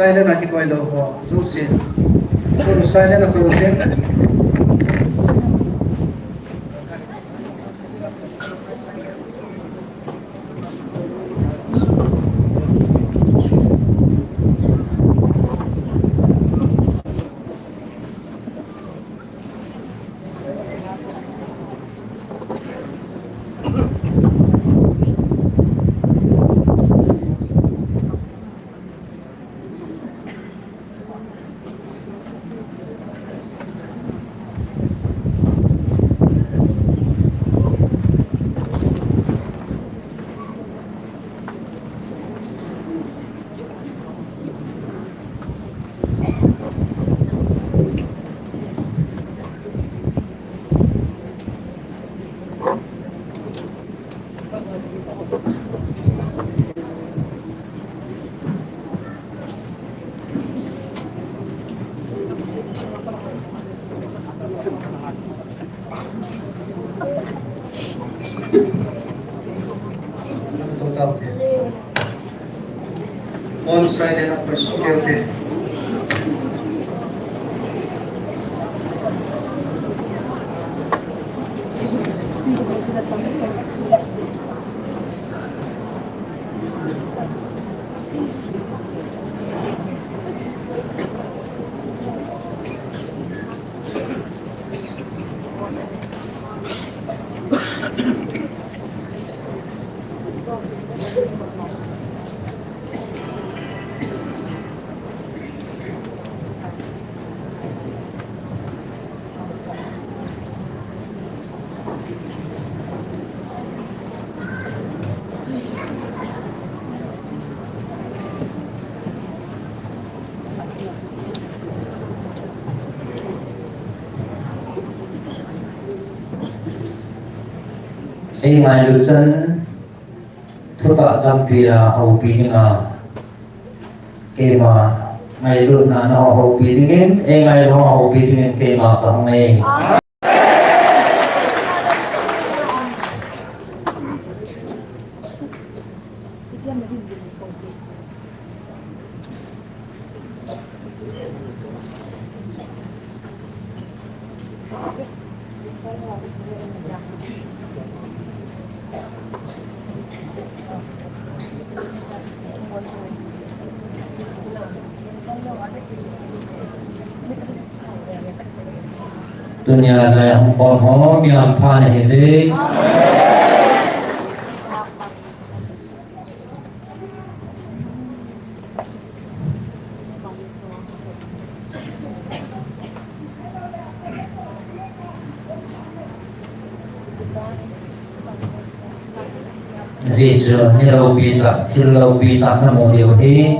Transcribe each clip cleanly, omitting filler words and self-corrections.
silent na kikoy lo ko zusin ko silent na ko ten all silent na ko security ngày được dân thu tạ tâm vì hậu bí nga kê mà ngày được là nó hậu bí tiếng ngày nó hậu bí tiếng kê mà bằng ngày dunia saya hongkong hong yang pan ini gì giờ như lâu bị tạc là một điều đi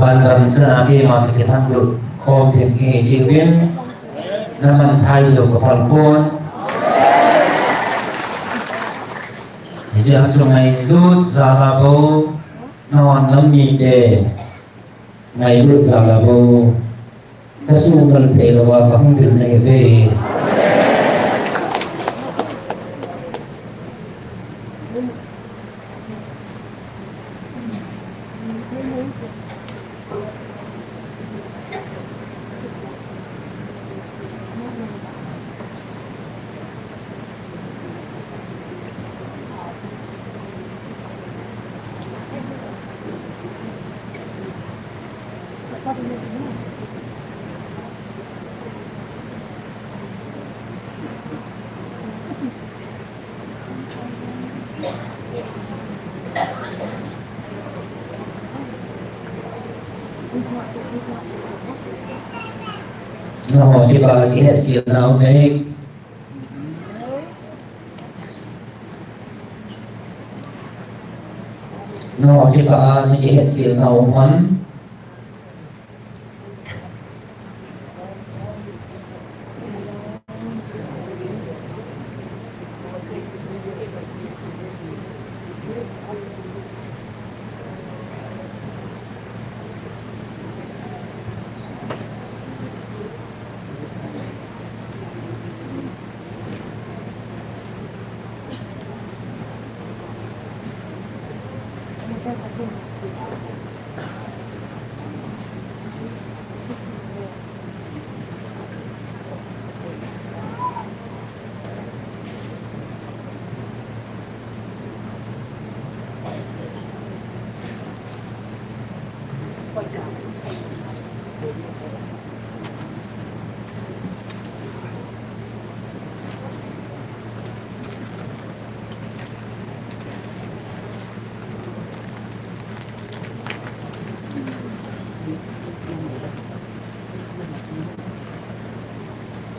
Bandam senagi mati kita dulu kom tinggi siwin naman tayo kapalpon Ijab sungai lut zalabo nawan nami de ngai lut zalabo kasungal telawa kahungdil na ibe Nó hỏi thì bà cái hệ chuyện nào đấy nó hỏi thì bà cái hệ chuyện nào hắn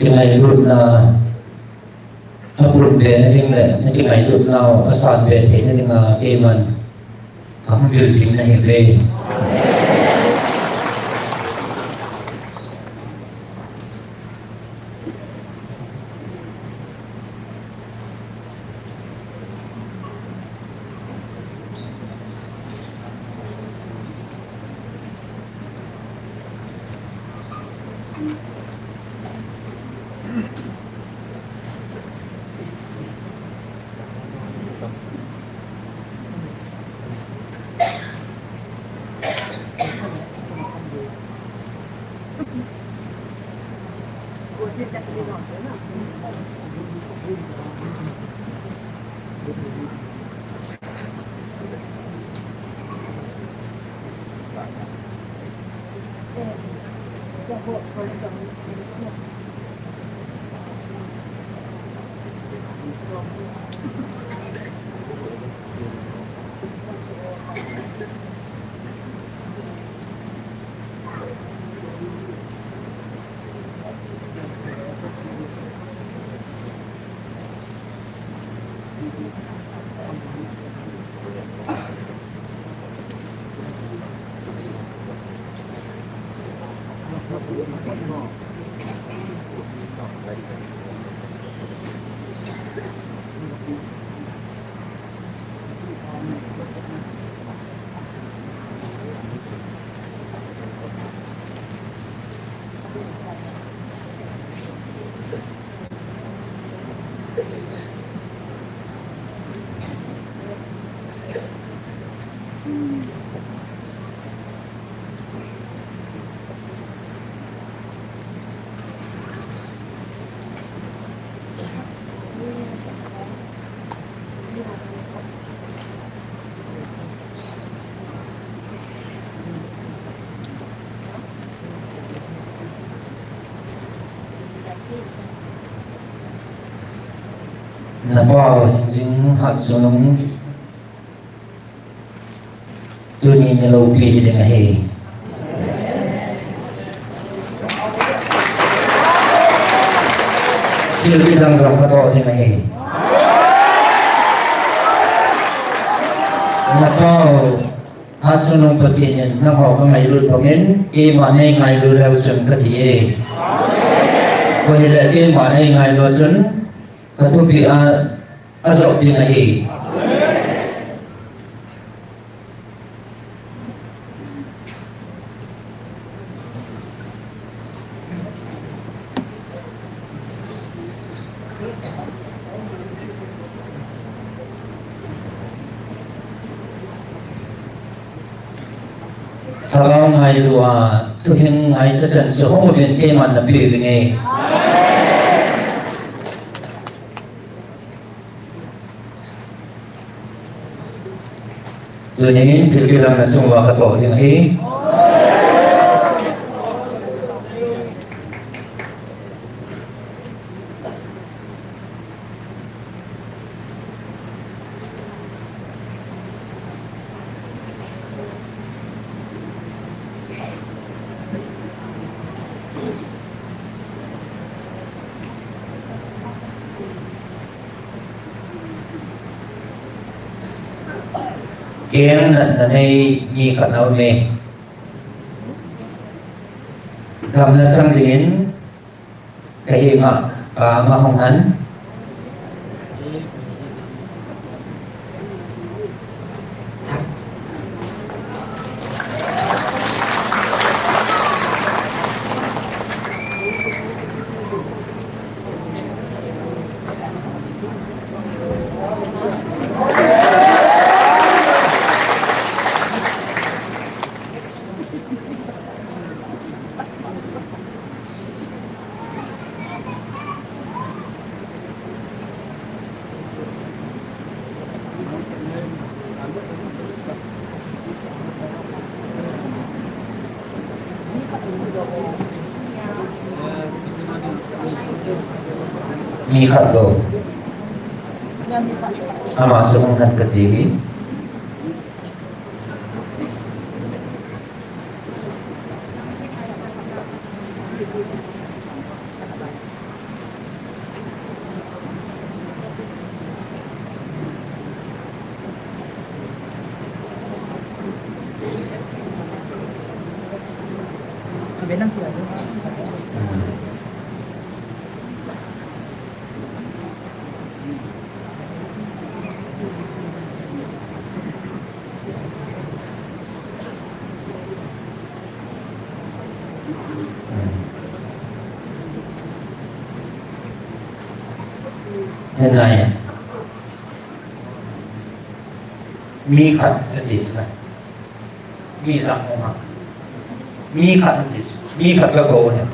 cái này luôn là luôn về nhưng mà cái này luôn nào sản về thế nên là cái mình không điều chỉnh này về là bao dính hạt xuống tôi nhìn là lâu kỳ để mà hề chưa đi đang dòng các tội để mà hề là bao hạt xuống nông bật tiền nhận nó họ có ngày luôn vào đến khi mà nay ngày luôn theo dừng cái gì vậy là khi mà nay ngày luôn dừng cái thu bị rộng tiền là gì Thằng ngày đùa thực hiện ngày chắc chắn sẽ không một viên cây mà nằm bì nghe. Rồi nên chỉ khi làm là chung vào cái tổ tiếng ấy. Kiến là đây nhi khẩn âu mê cầm là sang đến cái hình ạ và mà hồng hắn mi khẩn đồ ama sa mong han katihi thế này mi khẩn cái gì này mi rằng không hả mi khẩn cái gì mi khẩn cái câu này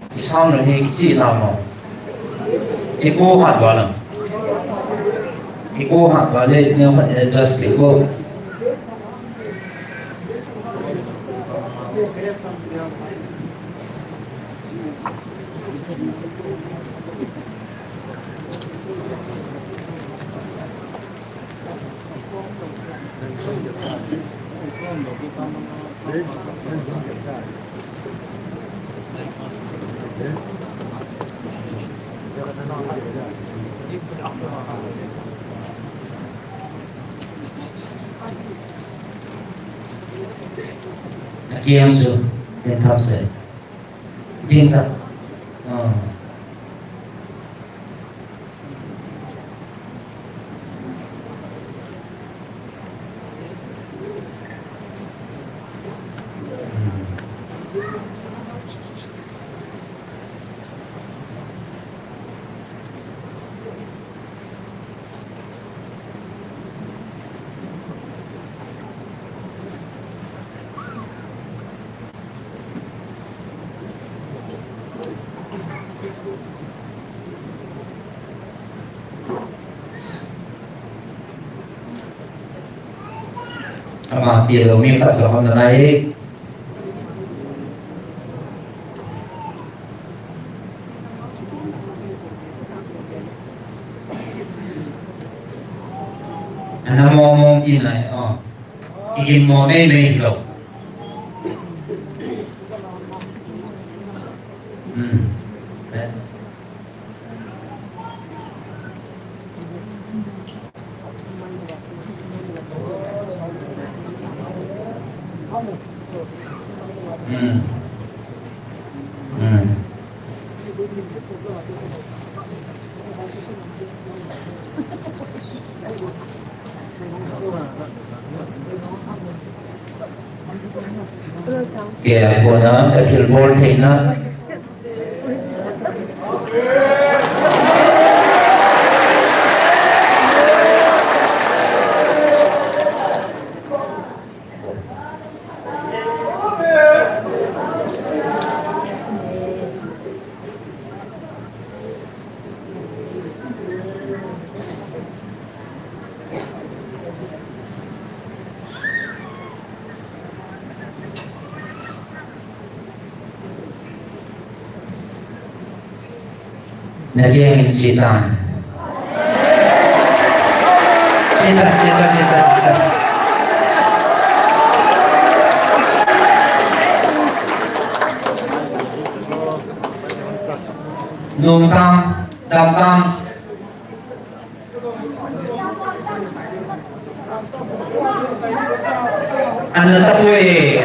cái sau này cái gì nào mà cái cô hẳn vào làm cái cô hẳn vào đây nếu phải adjust cái cô kiam su den thap se din ta ama tiada mi tak saham naik anak ngomong ini ingin mau ini loh kaya po na kasi voltage na naging sitan. Cita. Nung tang, dam. Ano tapoy?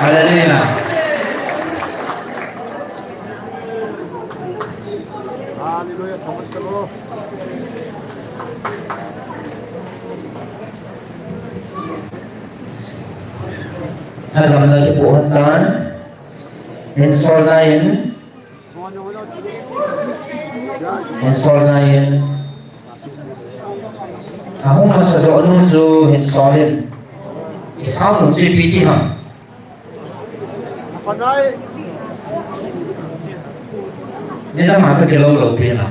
Hallelujah. Hallelujah, selamat kalo. Alam na ito po hantan. Install na yun. Install na yun. Ako nga sa doon so installin. Isang nung GPT ha. Panay. Hindi na mata kilaw pila.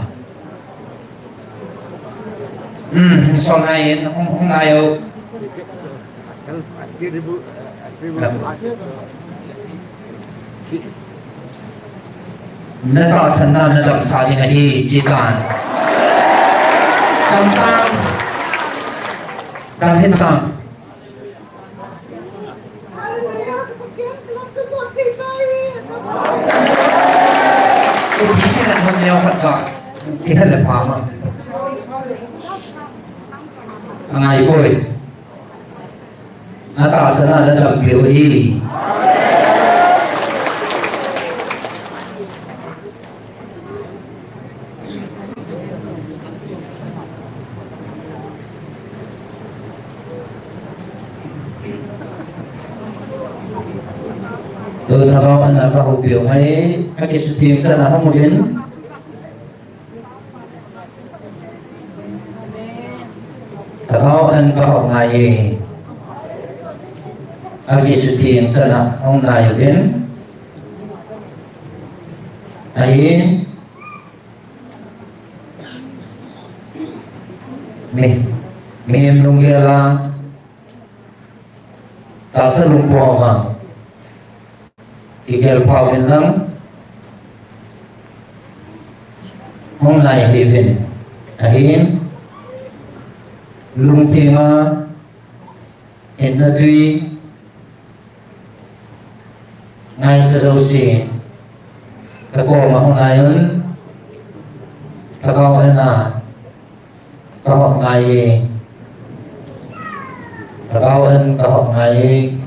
Install na yun. Kung ayaw. Natasan na nadamsali na hijikan. Tang. Dahil tang. Hindi na humiyaw ka. Ihalap mama. Ang aypoy. Natasan na nadampiwi. Doon habakan na kahubyo may kakisutim sa nahamulin. Habakan kahungay kakisutim sa nahamulin. Ayin may lumiyala tasa lumpo ang Igel Pawin lang mong naihivin ahin lungtinga inadui ngayon sa daw si tako mahong ngayon takawan na kahok ngayon takawan kahok ngayon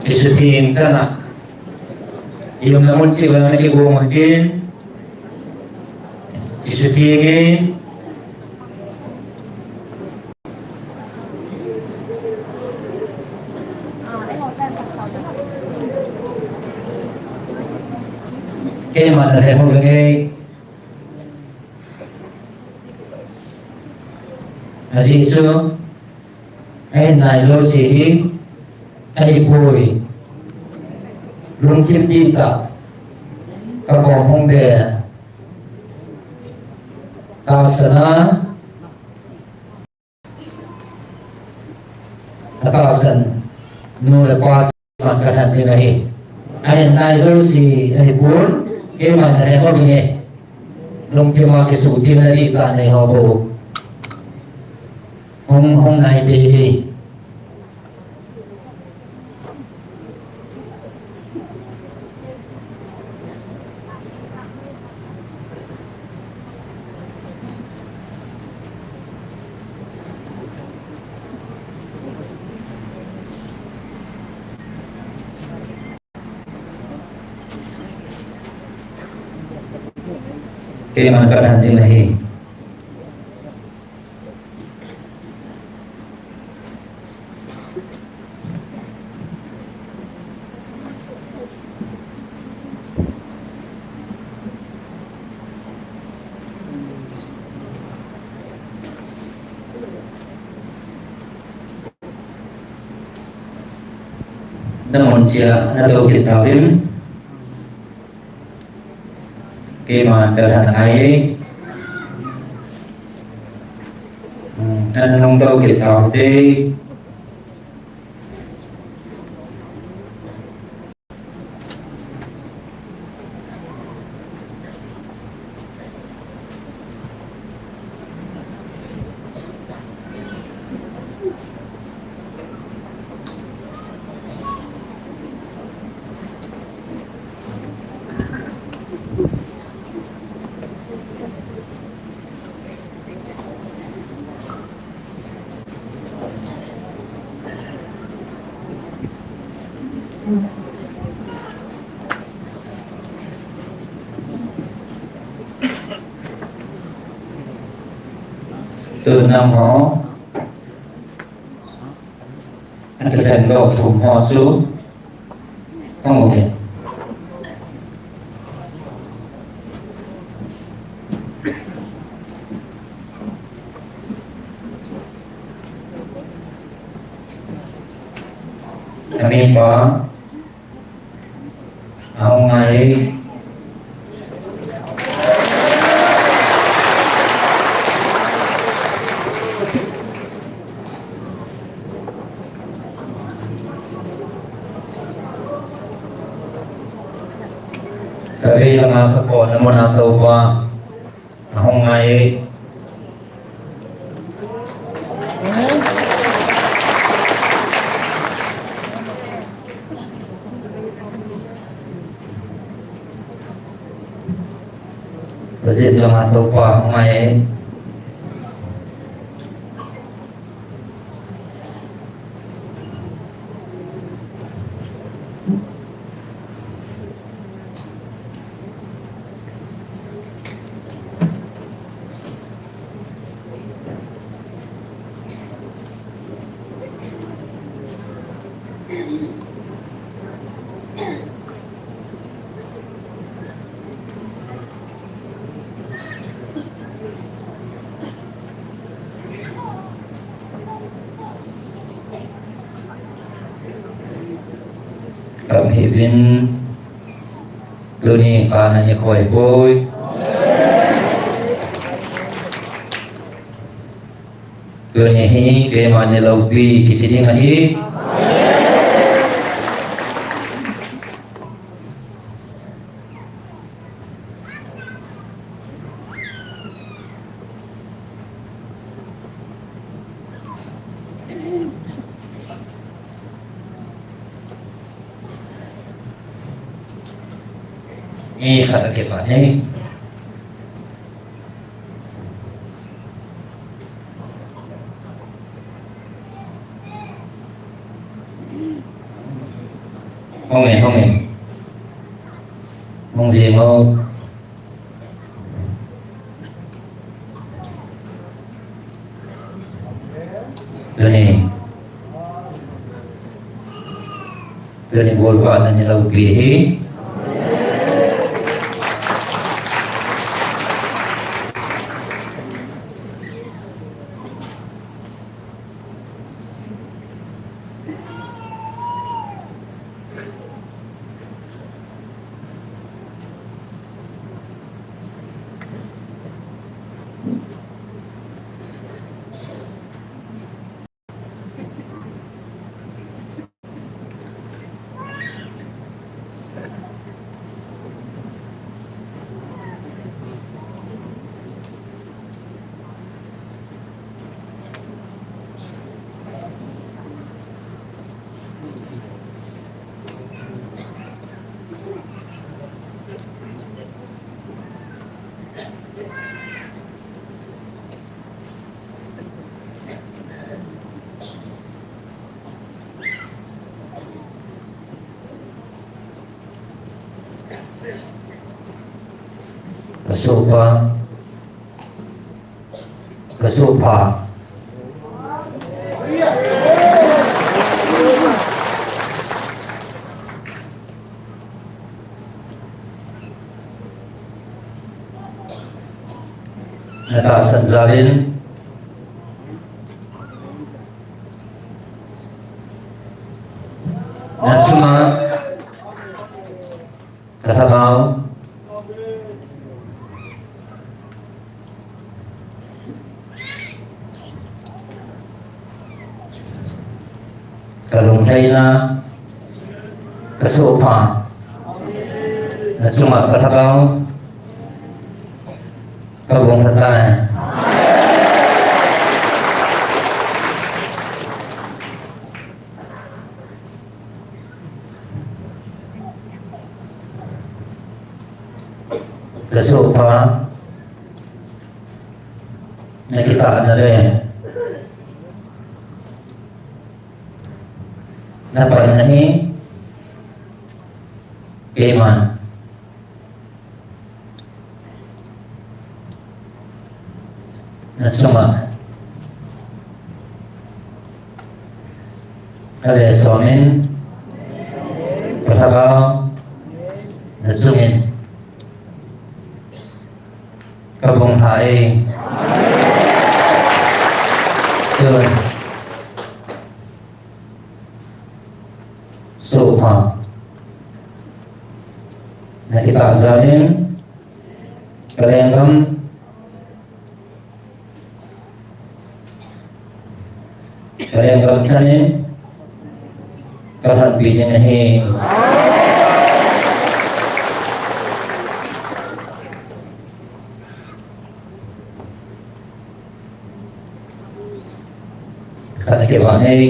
isutin sana yung namun siya na nagigumag din isutingin kaya manahin mo gani asiso ay naiso sihi ay boy lung chim dita kabong be kasana atasan nule pas makahan dinahi ay naiso si ay boy kaya manahin mo gani lung chim makisuti na dita na hobo hong nai dihi kaya makahan dinahi namun siya na daw kitawin kay mga dalhan ay Anong daw kita day? Từ năm họ anh thực hiện độ thủng họ xuống không một việc kami có ông ấy Tapi ang ako naman ato pa ako ngay Basit lang ato pa ako ngay kami din dunia kananya koi boy dunia hi ke mane laupi kitini ngahi ini kata kita ini không mong gì mau ini bol ba na nilaw bihi Kasupa nakasanjalin natsuma katabaw kesopa na cuma katakaw kabong tatay kesopa nakita na rin napanahi iman na cuma aliasomin berhakau na cungin kabung hai yun sopa na kita zalim kalengam sanin kahan bijanahi kata kebanai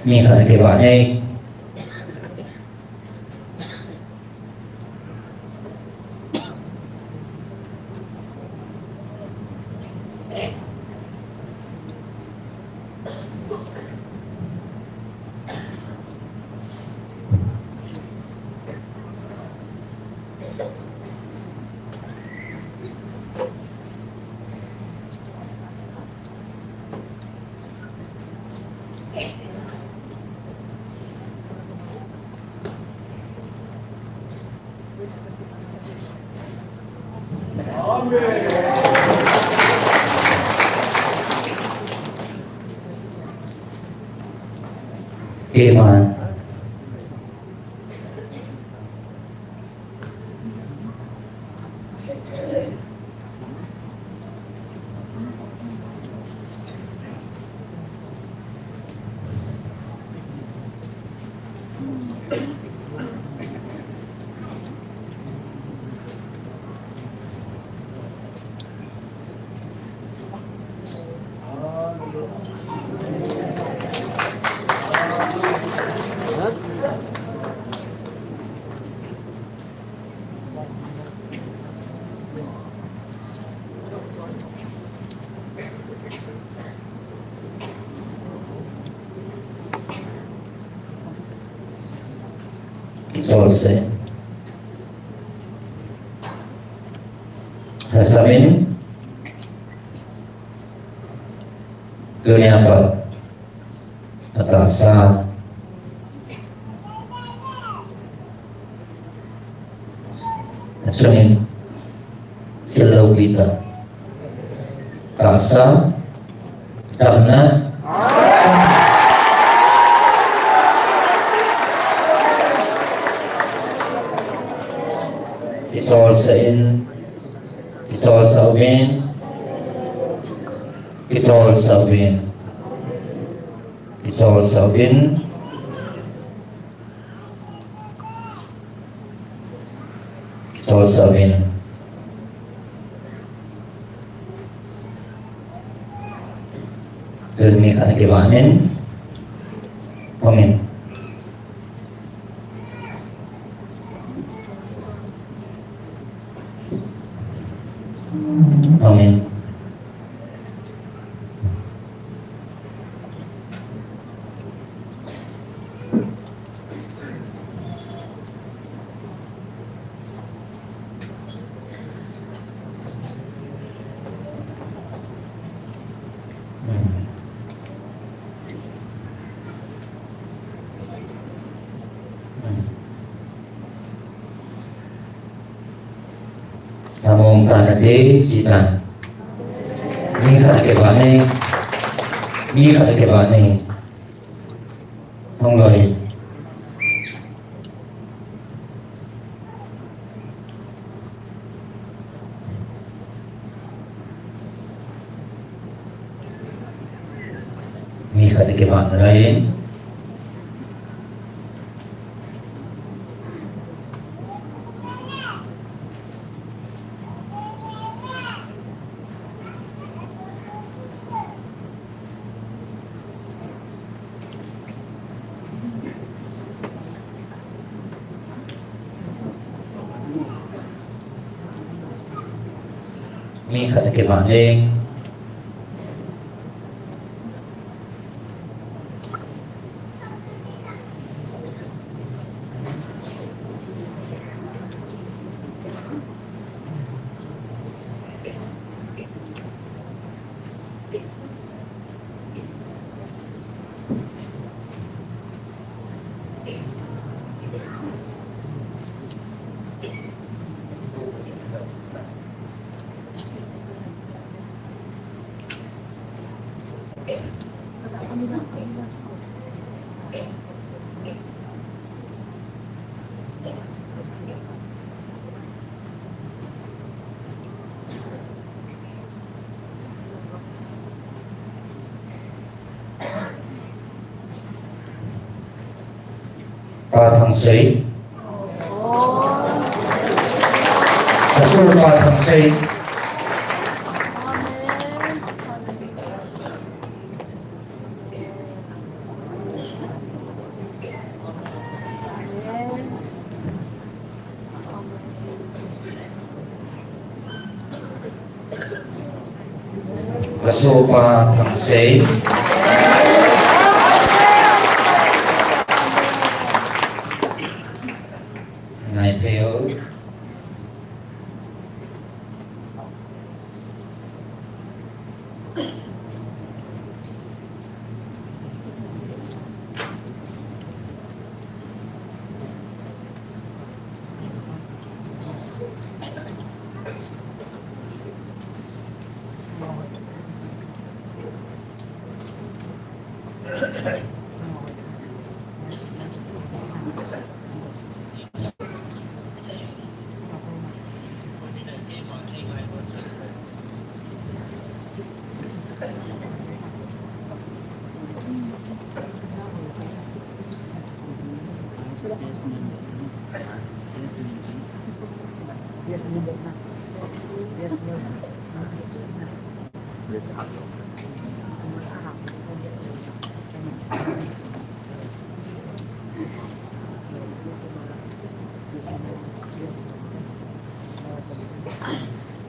mi kata kebanai iman selesai hasamin dunia apa atasa hasamin silau kita rasa karena it's also in, it's also in, it's also in, it's also in, it's also in. Demi kehidupan, amin. Amin. Samong tanate citan. Ni ke bane. Mong loi. kalikiman lain. Mi kalikiman lain. Thằng sĩ Rasul thằng sĩ Rasul thằng sĩ Ngài theo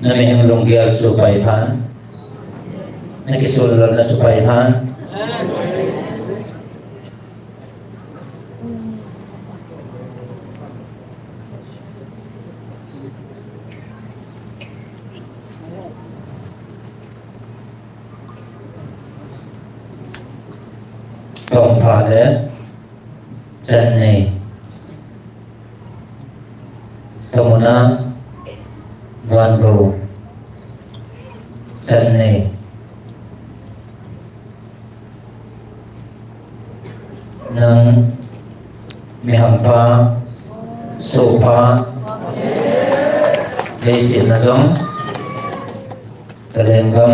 na may hinulungyal supayhan, nakisulod na supayhan, Tổng Phật Lễ chân này Tổng Nam Văn Bồ chân này nâng mi hầm pha sô pha lê xịn na giống ta lên gom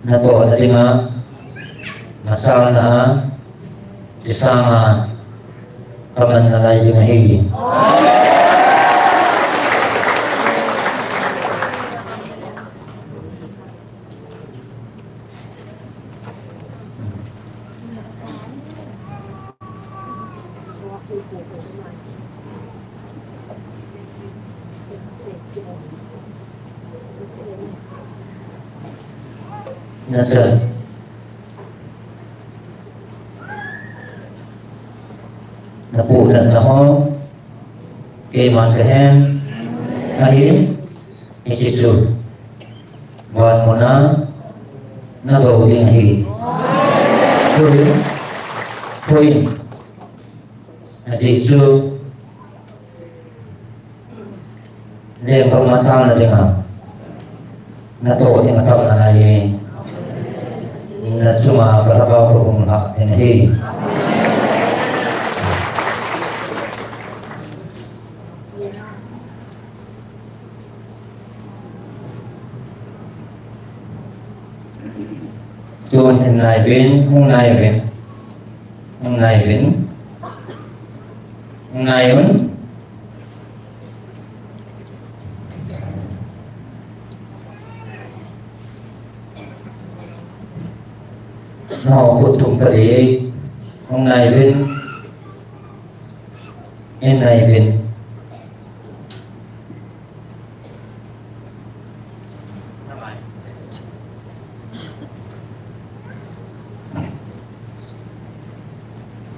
na to na lima masal na sesama kaman na layo na higi. Nasa napunan na ho kay mankahen ahin isisu buat mo na nagawin ahin tuwin asisu lem permasalahan na lima nato yung atap na laye na suma karabaw ko kung tinahi. tuôn hình này bên hôm nay về hôm nay về hôm nay vẫn nó hụt thủng cái đấy hôm nay bên hôm nay về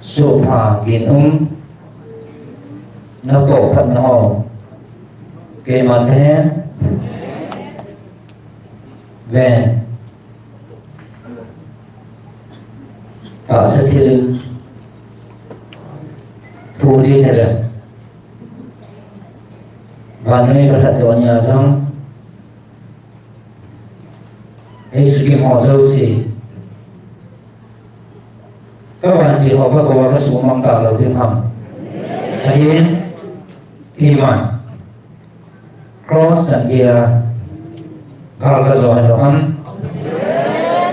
số phà kiến nó tổ thật nó kê mặt thế về cả sự thiên thu đi này rồi và nơi có thật tổ nhà rằng ấy sự kiện họ dâu gì các bạn chỉ họ có cái số mong tạo đầu tiên hầm ayin iman cross dan dia kalau ke zona doang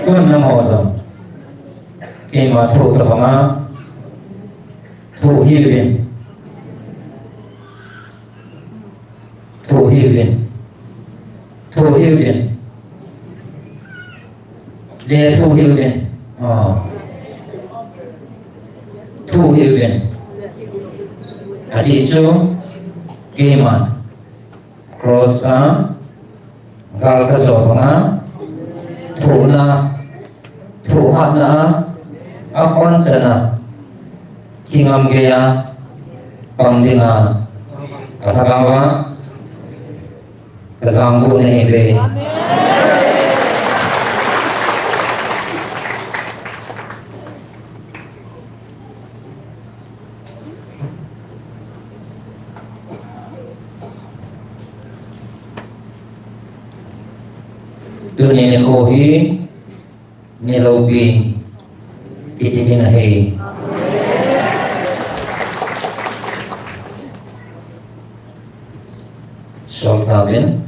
tuan nama ozam iman tu terhama tu hivin tu hivin tu hivin dia tu hivin tu hivin Haji itu iman cross gal ka zorna thuna thuhana akhon chana kingam geya pangdinga kathagawa kazanggu ne ve dunia kohi nilobi itigin hai soltavin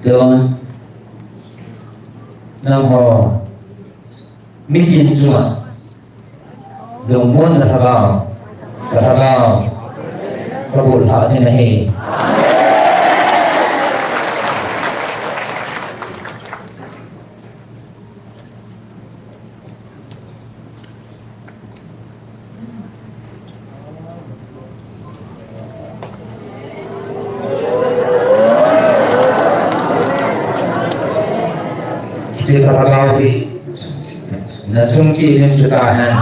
Tuan Nam Ho Mikin Cuma Dungmun Kata Kabul hati nahi Sifarawi Nasungci dan Sutahan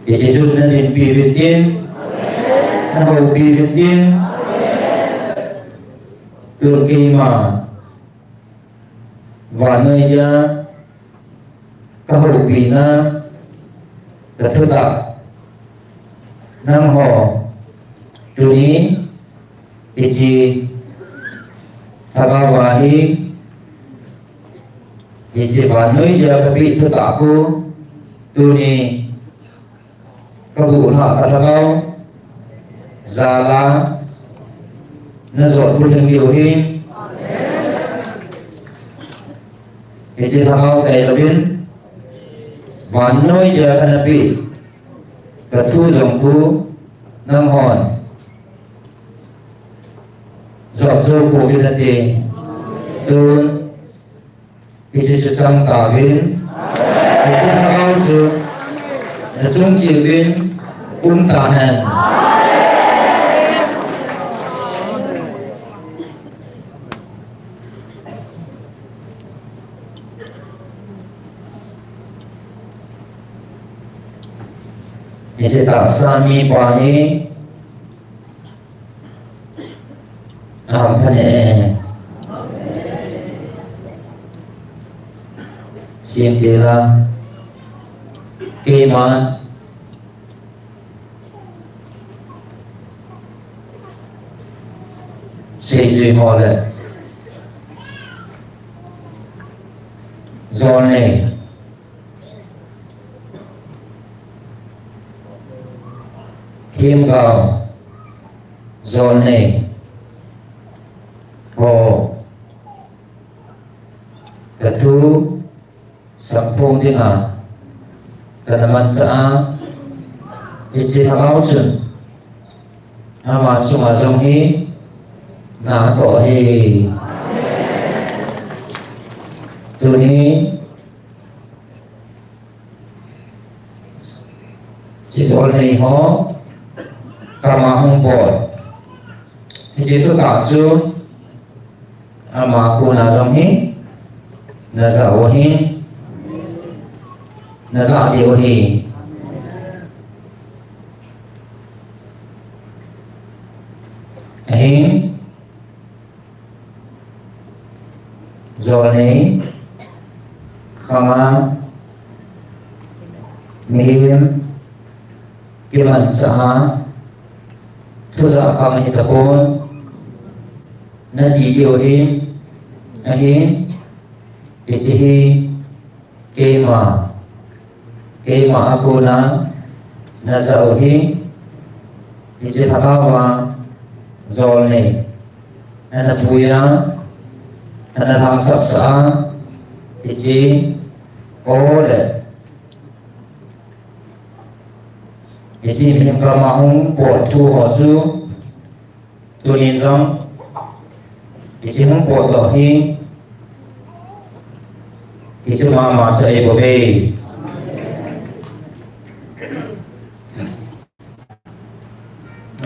Yesus dan Bibitin Nahu Bibitin Turkima Vanaya Kahubina Ketutak Nam Ho Duni Iji Thagawahi Iji Vanui Dia Kapi Tutaku Duni Kabulha Kathagau Zala Nazot Bulang Diuhin Iji Thagau Tailabin Vanoi dia kanapi Katu zongku Nang hon Zok zoku vinati Tun Isi cucang kawin Isi thakau zu Nasung cibin Tahan Isi tak sami pani Ampane Isim kira Keman Sejui Mole Zone Thiên Gào Zone Hồ Kethu Sampung Dina Kanaman Sa Ichi Hagao Chun Ama Chunga Zong Hi Na To Hi Tu Ni Chi Sol Ni Ho Kama Hong Bot Ichi Tu Ta Chu Ama Ku Na Zong Hi Na Za O Hi Na Za Di O Hi Hi Zone Khama Mihim Kiman Sa Thu Za Khama Hitapon Na Di Di O Hi Hi Ichihi Kema Akuna Nazauhi Ichihakawa Zolne Anapuya Anahang Sa Ichi Ole Ichi Mihimkamahung Pot Tu Hoju Tuninzong Ichi Hung Pot Tohi Ichi Mama Chai Bobe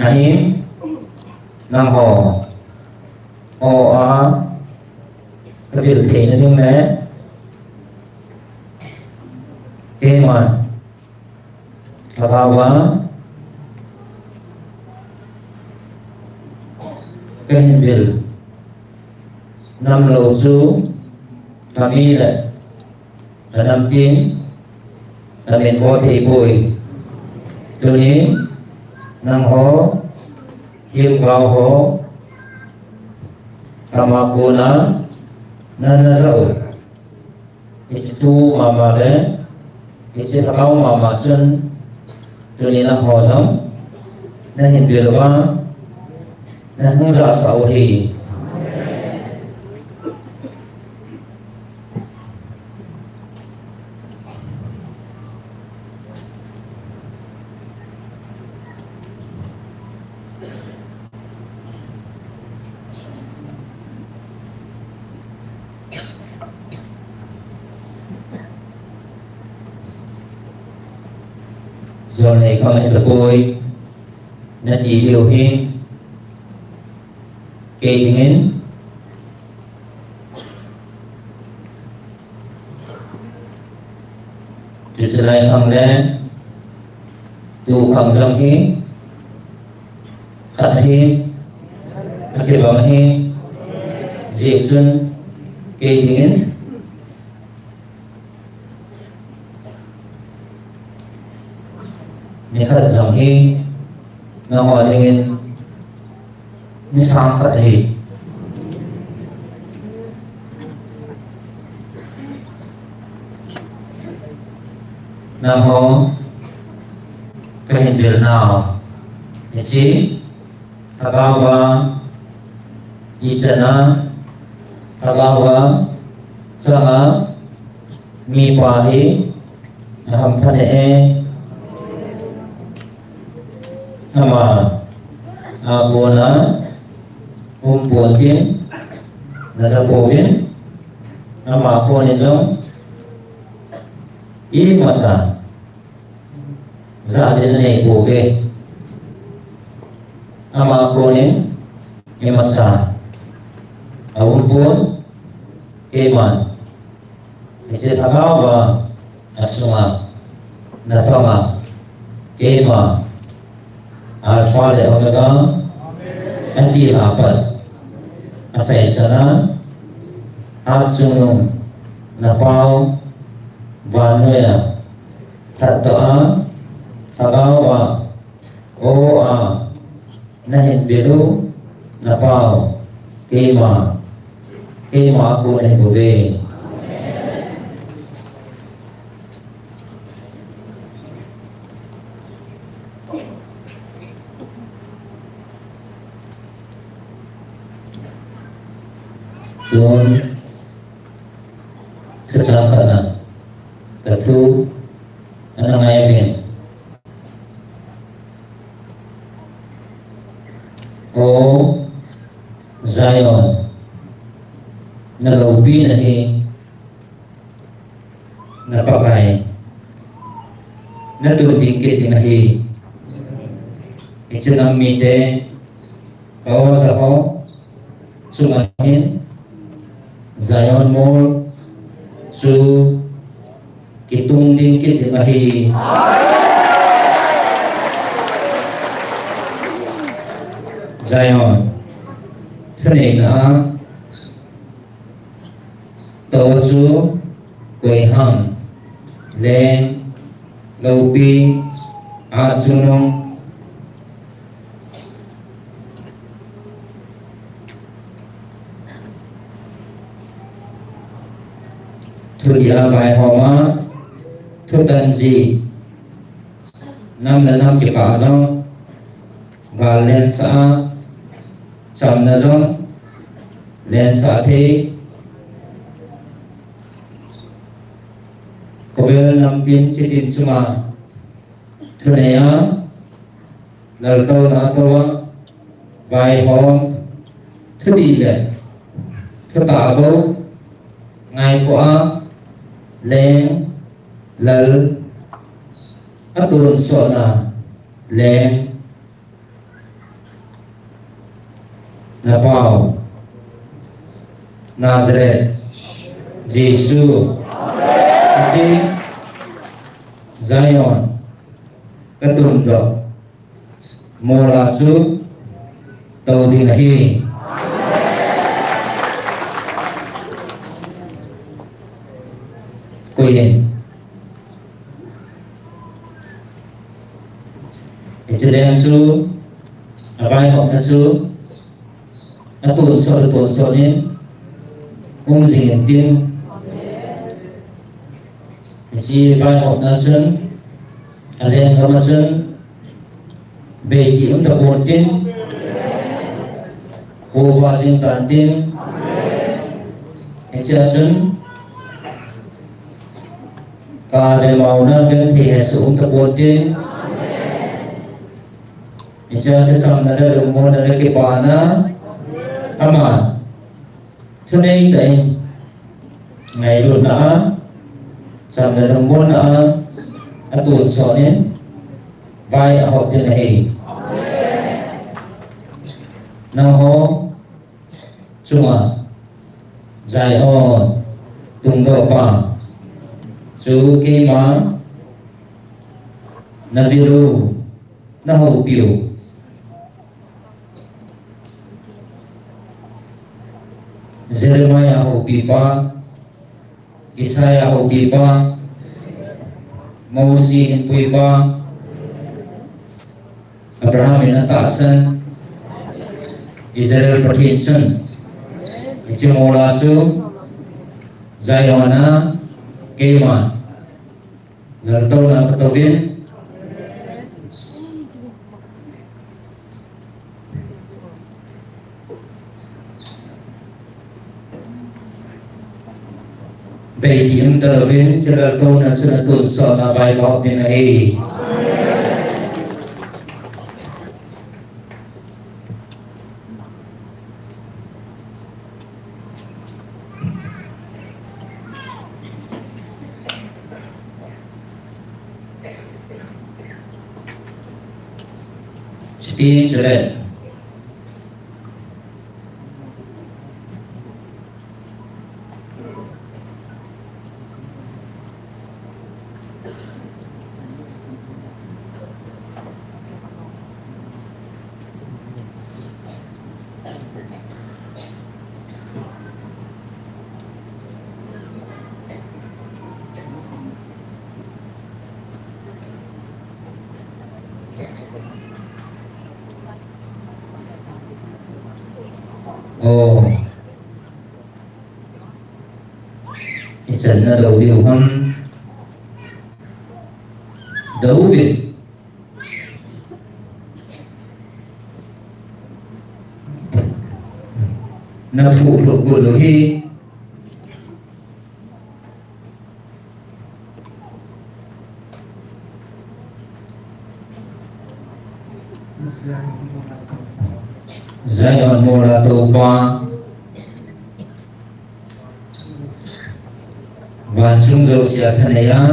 Ahim Nang Ho O A Cái việc thể nó tiếng lẽ Kế mà Thà bao quá Cái hình việc Năm lầu chú Thà mi lại Thà năm tiếng Thà miền vô thị bùi Từ ní Nang Ho Chiêm vào Ho Kamakuna Nana Zau Itu Mama De Itu Hakau Mama Chun Tunina Ho Zong Na Hin Bilwa Na Hung Za Sao Hi Do này không hề tập bôi nên ý điều hi kê tiếng Chủ sẽ lại không lên Tu không dòng hi Khát hi Khát hi bằng hi Diệp xuân kê tiếng Ni khát dòng hi Nó hỏi dengan Ni sang khát hi Nam ho Cái hình việc nào Ni chi Thagawa Ichana Thagawa Sanga Mi pahi Ham thane Nama Abona Umpuantin Nasapovin Nama Ponizong I masa Zadin ne pove Nama Konin I masa Aumpuan Keman Isit Hagawa Asunga Natonga Kema Alpha de Omega Anti Apat Asai Sana Atsunung Napau Vanoya Tattva Thagawa Oa Nahin Biru Napao Kema Aku Nahin Bove Tuan Kecakana Katu Anang Ayamin O Zion Nagaubi nahi Napakai Natudingkit nahi Ichunang mite Kawas ako Sumahin Zion Mall Su Kitung dingkit nahi Zion Sani na Tosu Kuihang Len Laupi Atsunong Thudia Bai Homa Thudanji Nam na nam Jika Azong Galen Sa Cham na Zong Len Sa Thi Kovel Nam Tin Chitin Suma Thunaya Laltau Na Atawa Bai Hom Thudi Le Thutabo Ngai Kwa Leng Lal Atun Sona Leng Napao Nazareth Jesu Ji Zion Katundo Molatsu Taudinahi Kuyin Ichidem su Abai Hok Natsu Atun Sonin Zingin Tin Ichi Bai Hok Natsun Alen Gamatsun Beki Tapon Tin Hova Zingtan Tin Ichi Atsun Kade Mauna Dan Tihesu Tapon Tin Ichi Atsun Nada Lumo Nada Kipana Ama Tunay Day Ngay Luna Sam na Lumo Na Atun Sonin Bai Ahok Tinahi Naho Chuma Zion Tungdo Pa Su Kima Nabiru Naho Piu Jeremiah Hopipa Isaiah Hopipa Mausi Hinpuipa Abraham Inatasan Israel Pertinsun Ichimolatsu Zayona Kema Laltau na Katobin Baby intervene Jalal na Sunatun Sa Na Bai Hok Tinahi Siti Jelet chân là đầu điều hâm đấu việc nó phụ thuộc của lối hi giai đoạn mùa là tàu qua và chung dầu sẽ thân ấy á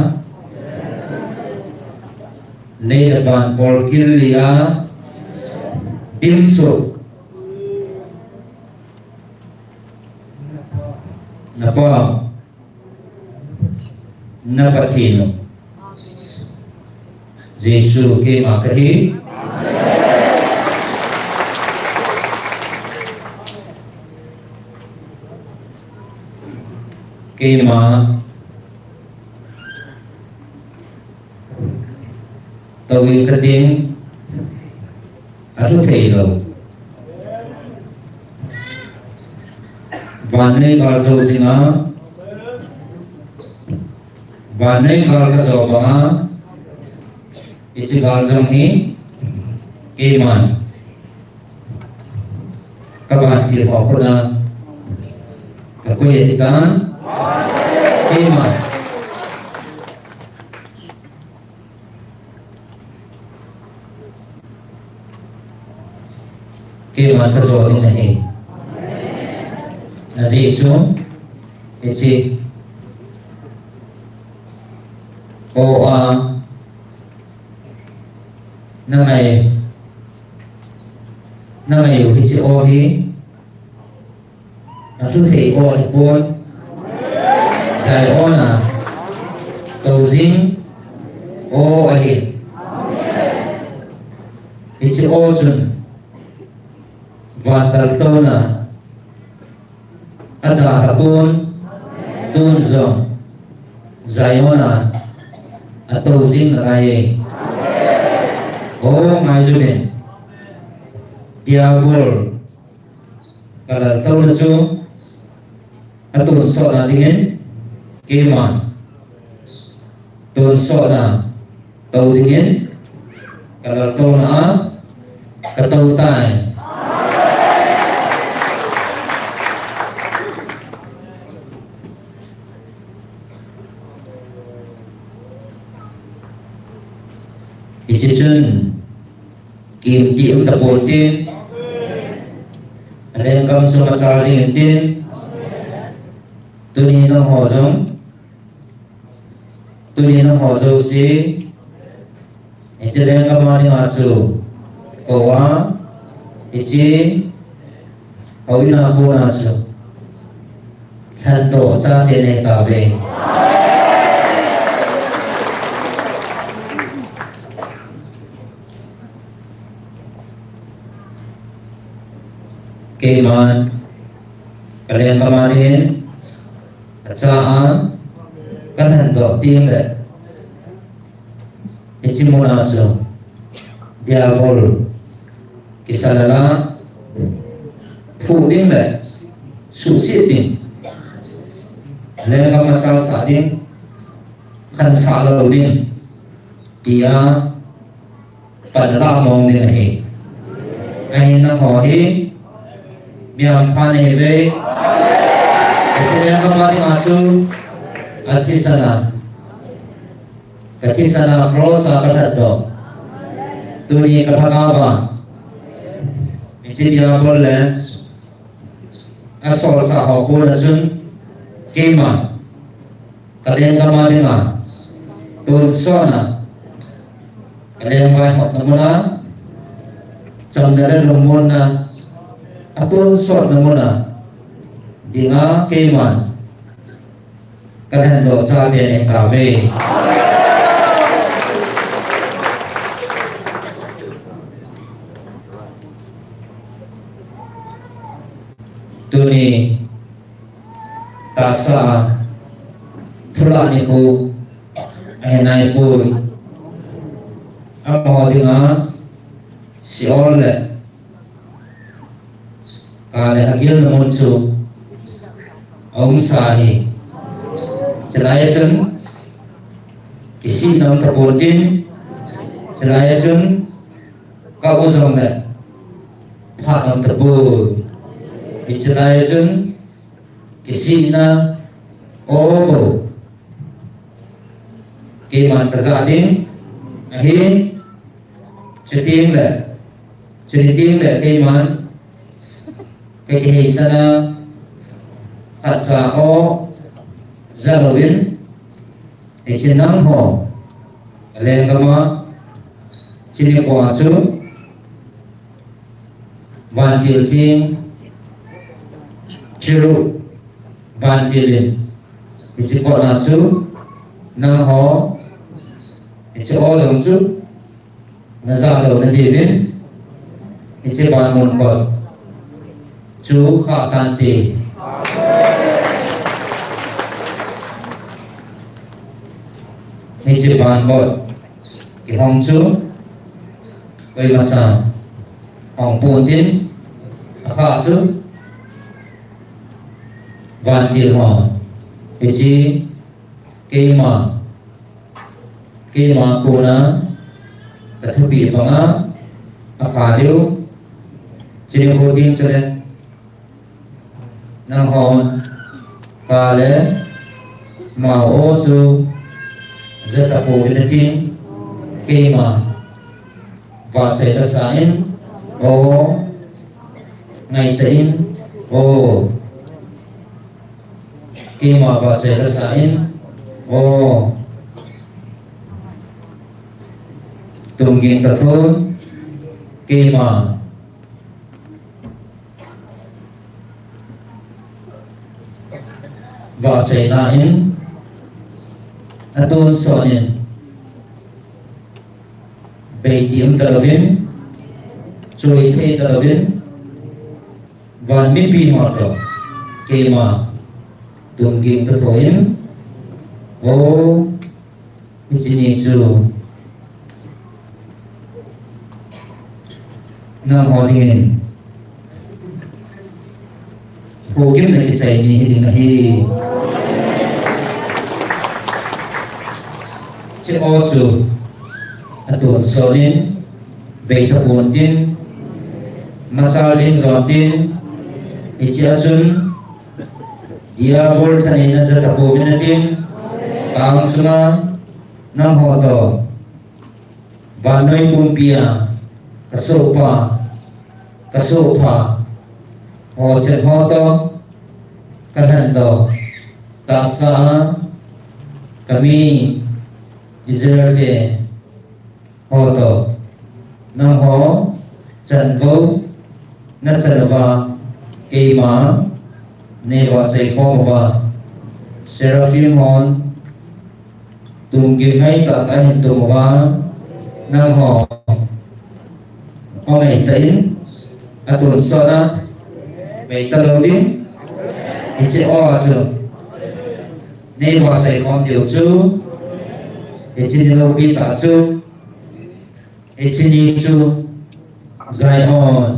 lấy được bạn bol kiri á tim sụp napa napatino Yesus ke makahi ke ma tawin kating atu thelo Vanai balso jinga Vanai balka zobanga isi balsam hi keman kaban ti hokuna kakoy ikan keman keman ka zo ni nahi Nazi chung isi o a nangai isi o hi atu thei o hi pon jai o na tau jing o a hi isi o chun vatal to na ada apun tun zong zayona atau zing rai oh ngajuin diabol kalau tahu tu atau soal dingin keman tu soal tahu dingin kalau tahu na ketahu tai isi chun kim tiệm tập bột tiên anh em số mặt sao gì tiên tôi đi nó họ giống tôi đi nó họ dâu xí isi anh em mà đi mà su cổ á isi hậu na bu na su thân tổ cha tiền này cả về keman kalian kemarin saan kan hendak tinggal isi munasab diabol kisah phụ tinggal susi ting kalian kamu salah sading kan salah ding dia pada mong dinahi ay na hohi biar panen be, kecilnya kembali masuk hati sana cross akan ada, tuni kepala isi dia boleh asal sahau boleh sun kema, kalian kembali mas, tu sana, kalian baik namuna, cendera lumuna atau sort namuna dinga keman kalian do cha de kabe tuni tasa fulani ko enai ko amo dinga siole kale agil namun su om sahi Selaya chun kisi nam tapotin selaya chun kau jong le pha nam tapu selaya chun kisi na o ki man prasadin ahi chuting le ki man cái hình sana hạt sa o Zalowin isinang ho lengama chini kwa chu van til ting chiru van tilin isikwa na chu nang ho isi o dong chu na zalo na dilin isi van mun ko chu kha tan ti ni chỉ bàn bột cái hong chú cây mặt sàn hong buồn tin khá chú bàn tiền họ cái chi cây mà cô na cái thứ bị bằng á khá điếu chỉ có tin cho nên năng hồn cả lẽ màu ô chú rất là phổ biến tin khi mà vào xảy ra sáng ô ngày tĩnh ô khi mà vào xảy ra sáng ô tùng kiến tập thôn khi mà vào xảy ra atau soalnya bagian terlebih cuy teh terlebih và mimpi hoạt động khi mà tung kinh thực hiện ô cái gì chú nam hoa thiên phổ kiếm này cái gì thì này chứ ô chú tuần số đến về thập bốn tin mà sao xin dọn tin thì chia sun dia bol thani na sa thập bốn tin ang suna nam ho to và nơi môn pia kasopa ho chen ho to kan to ta sa kami Israel ho to nam ho chân vô nát chân va kỳ má ne va chạy phong va seraphim hon tung kim ngay cả cái hình tung va nam ho ho này tới tuần sau đó về ta đầu tiên thì sẽ o rồi nên va chạy phong điều chú thì chỉ lâu đi tạ chú thì chỉ đi chú dài on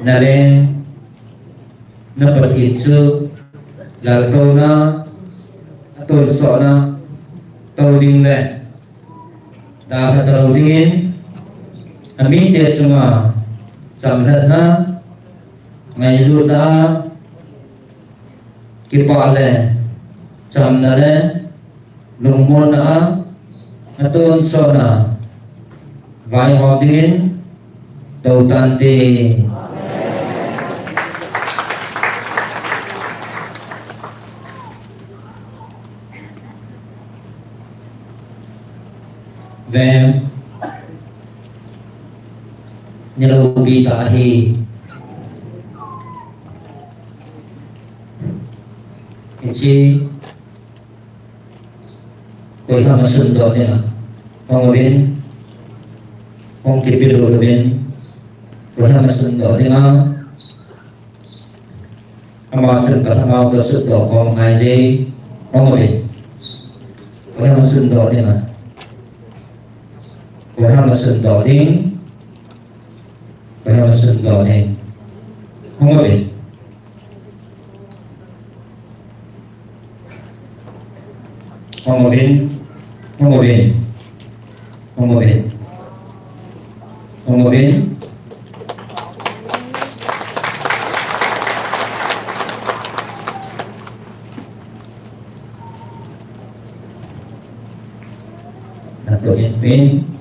na lên nó bật hiện chú là tôi nó tôi sợ nó tôi đi lên đã bắt đầu đi mình để chúng mà chậm thật nó ngày luôn đã cái bọ lên chậm nó lên lùng môn đã tôn sợ nó vài họ đến đầu tàn đi về như là bị tạ thì chi કોઈ હમ સુંદર દેના પંગબેન પંગ કેપિરો બેન કોઈ હમ સુંદર દેના અમાર સુંદર અમાર સુંદર પંગ ngaji pengobin કોઈ hમ સુંદર દેના કોઈ hમ સુંદર ding Kaya masundo ni Humabin. Humabin. Humabin. Humabin. Humabin. Nato Pin.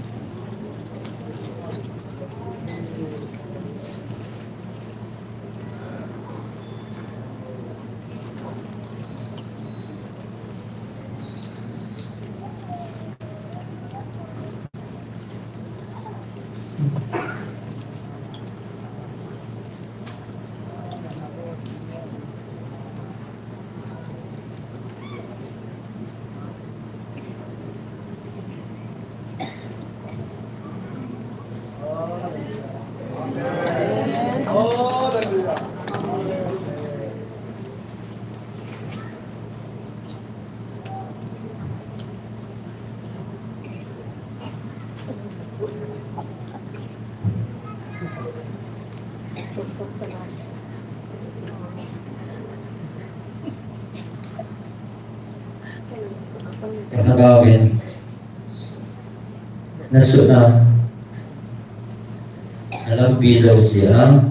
Katagawin nasuna dalam bizaw siya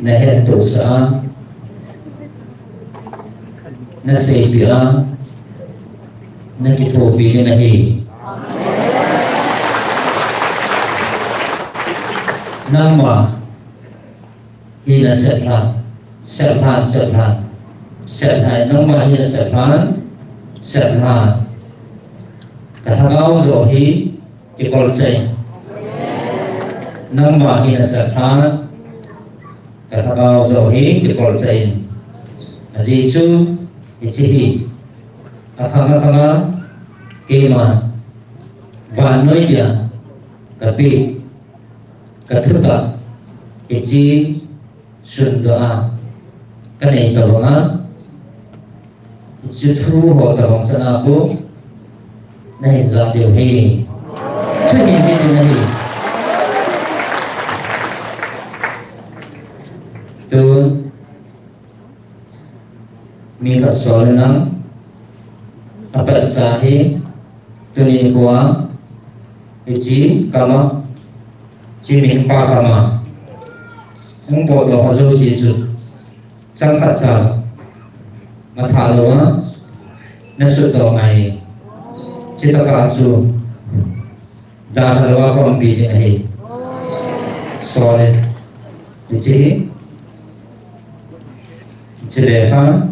naheto sa nasaypiya nagitubi nahi nama hina serhan nama hina serhan katagaw zohi ikolsay nama hina serhan katagaw zohi ikolsay azizu ichihi akanga kema banoy dia tapi katuta ichi sunda kanay kalunga ichutu ho tarong sana ko nahin zatyo hi chuhin hi nahi tu minta solna apat sahi tuni kuwa ichi kama Chiming pa kama kung bodo hazo sisu sangkat sa matalo nasuto ngay cita kasu dahalawa ko ang pili ahi solid ichi cireha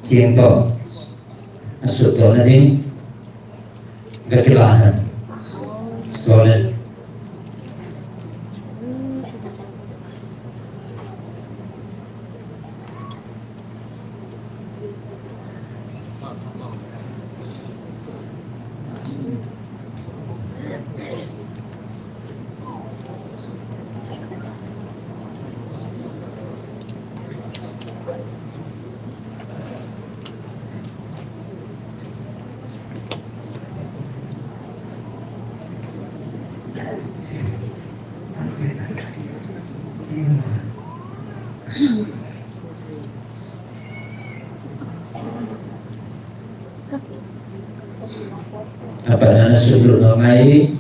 cinto nasuto na din gakilahan solid apa na nasudlo na ngay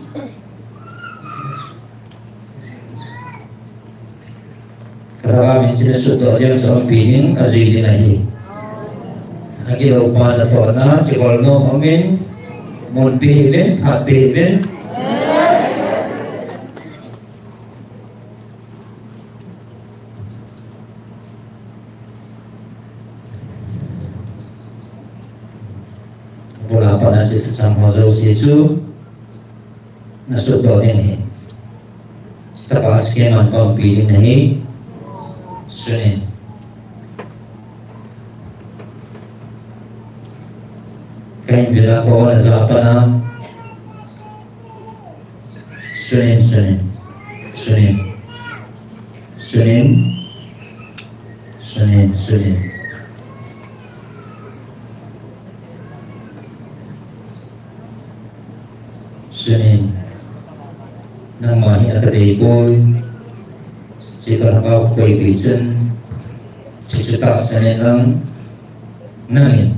katawamin sinasuto aja sa piling azili nahi agilaw pa na to na tikol no amin mon pihilin hat pihilin wala pa na siya sa mga sisu nasuto ini setelah sekian kau pilih nahi sunin kain bila kau nazapa na sunin sunin sunin sunin sunin sunin Sunin ng mga hinataliboy, si Kalakaw Kaibigan, si Sutak sa nilang nangin,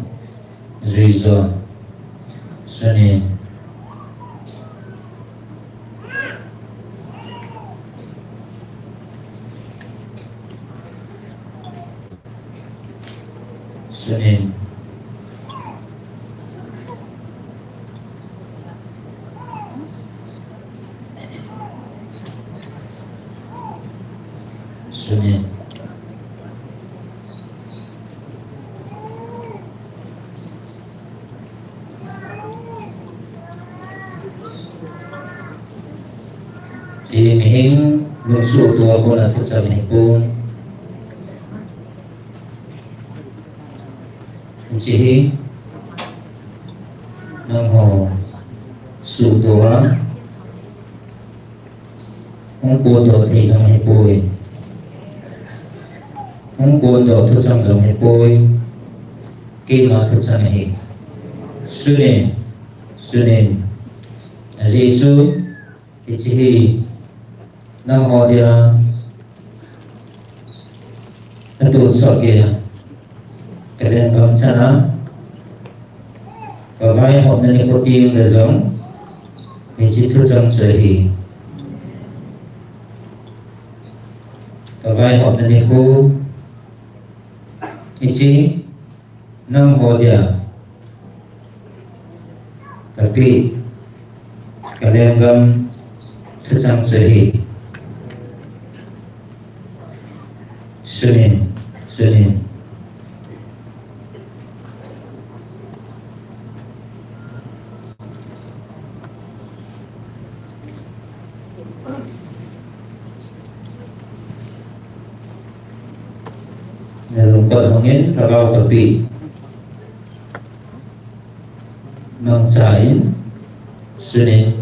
Zuizo, Sunin, Sunin, Sunin, Mihing nungsuto ako na ito sa Mihipon. Sihi nang ho suto ha ang kudo at isang Mihipon. Ang kudo at isang Mihipon kima at sa Mihip. Sunin Azizu Ichihi nang ho dia ito sa kaya kalian kawan sana kawai hop na nikuti yung lazong mijitu sang sahi kawai hop na niku ichi nang hodya tapi kalian kawan sang sahi Sunin Nalungkot hangin Sarau tepi Mangsain Sunin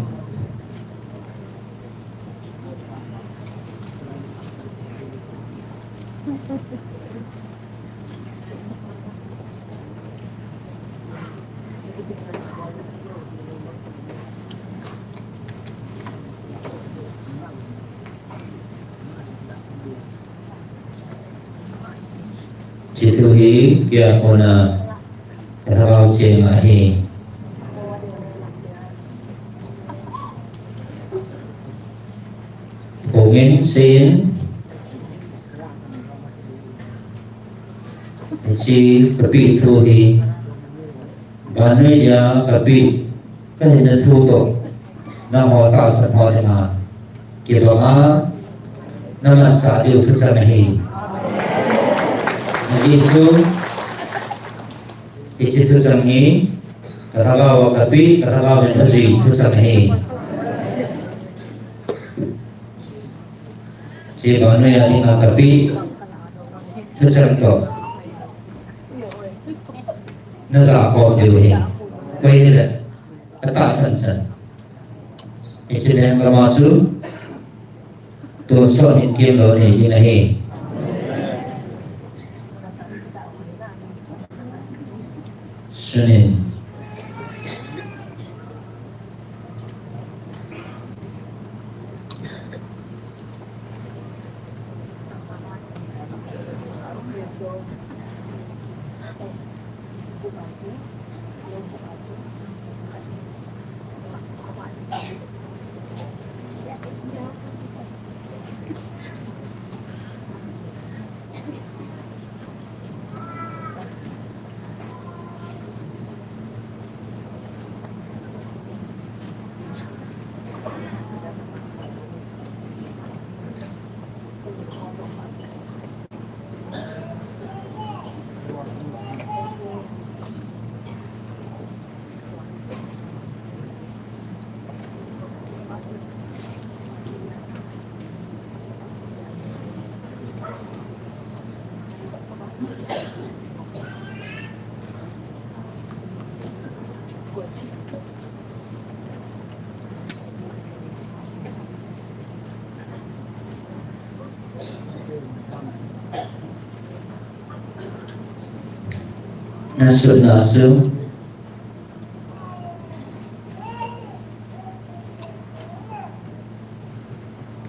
Situhi kia kona Karau Cemahi Pungin Sin Si Kapi Tuhi Banaya Kapi Kahina Tuto Namo Tasa Modena Kiroa Naman Sa Diyo Tutsanahi Isu Ichi Tutsangi Karagawa Kapi Karagawa Nazi Tutsanahi Si Banaya Ina Kapi Tutsanko Nasa ako diuhi Kaya nila Atasan-san Ichi Nang Ramasu Tuson Inkim Loni Inahi Sunin Nasud nafsu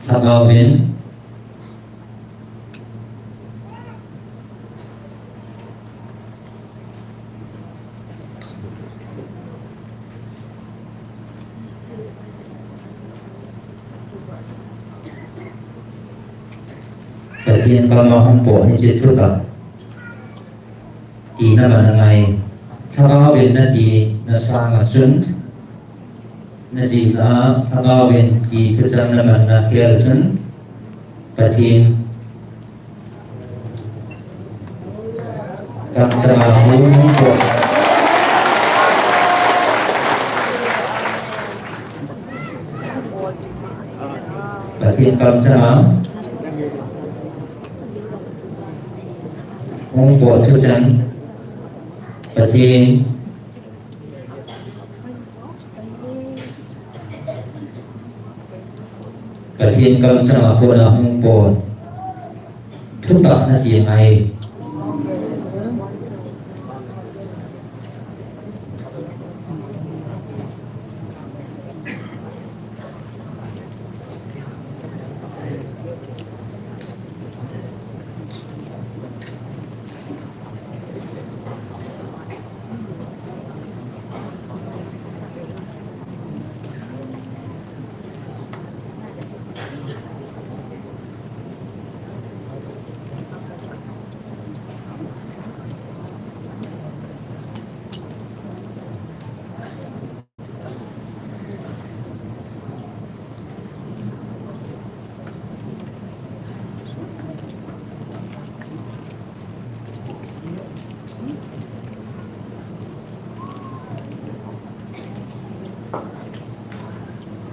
Hagawin, Pagkian kamahong po ni Jituta, di naman ngay hagawin na di nasangatsun, na sila hagawin di tutsang naman na kielsun, patin kang samahong po. Patin kang samahong po tutsang, patin patin kang samahong na po tutak na di ngay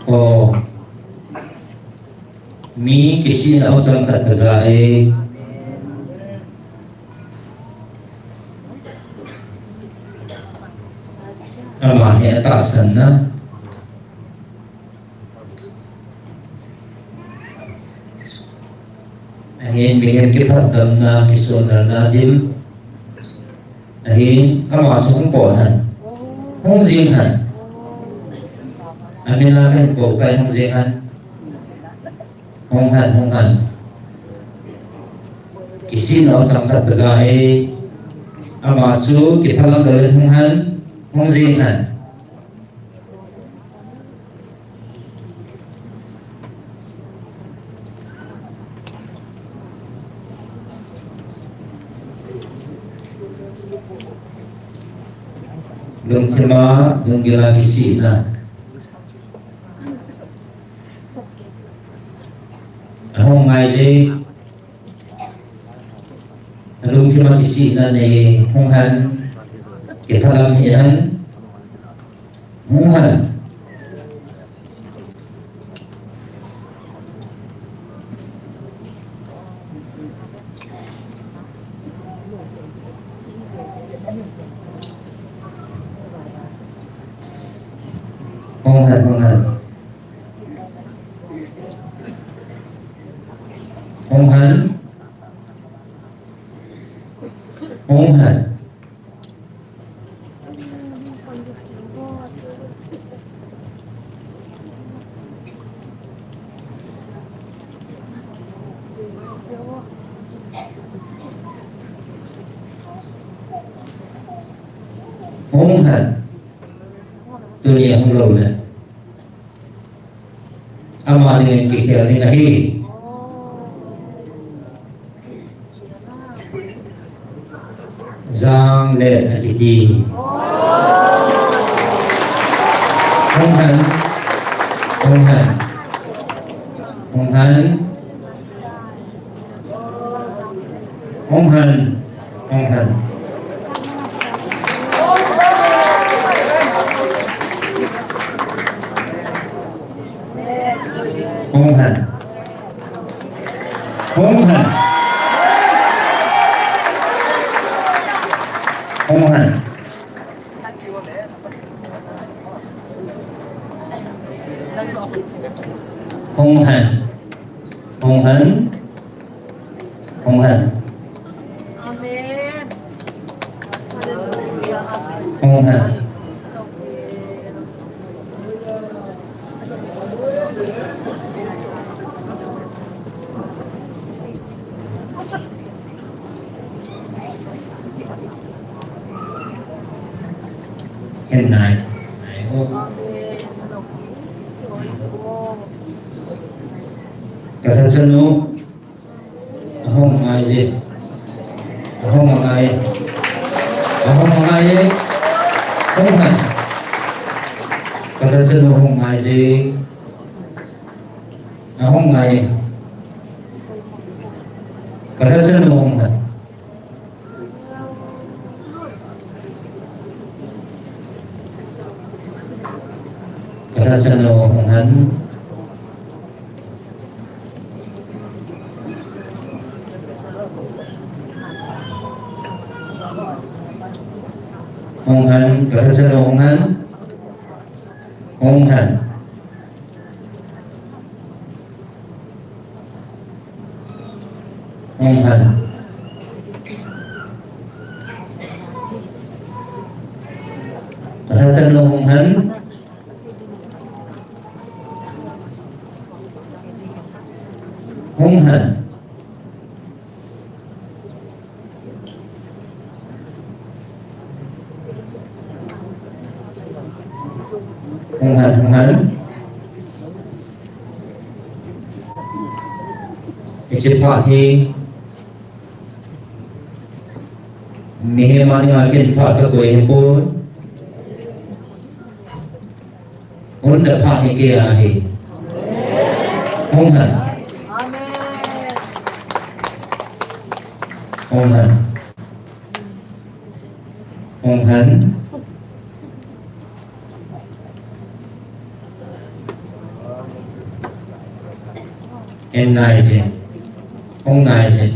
o mi kisi na usang tatkazae amahe atasan na ahin bihim kifadam na kisonal nadim ahin amasong ponan hong zinhan amin namin po kayo ng zingan honghan kisin o sangkat kazae amatsu kita lang dalhin hong zingan belum cuma belum gila kisi na hong ngay dây lung cuma kisi na ni honghan kita lam hian honghan honghan dunia hong lâu nè ama dengan kikir ni nahi Giang lệ aditi honghan honghan honghan honghan honghan honghan honghan honghan honghan honghan honghan Amin. honghan hiện nay ô Amen. Joy po. kata senu ahong ngaji ahong ngaji ahong ngaji ahong ngaji kata senu ahong ngaji ahong ngaji kata senu ahong ngaji kata senu ahong ngaji hồng hạnh kata senu hồng hạnh hồng hạnh hồng hạnh kata senu hồng hạnh hồng hạnh hồng hạnhเฉพาะที่มีเหตุมาที่มากินทอดกระปุยปูนอุ่นเดือดพาที่เกียร์ที่หงหัน Amen. หงหันหงหันเอ็นไนจิหงไนจิ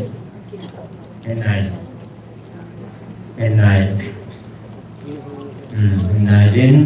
เอ็นไนจิเอ็นไนไนจิน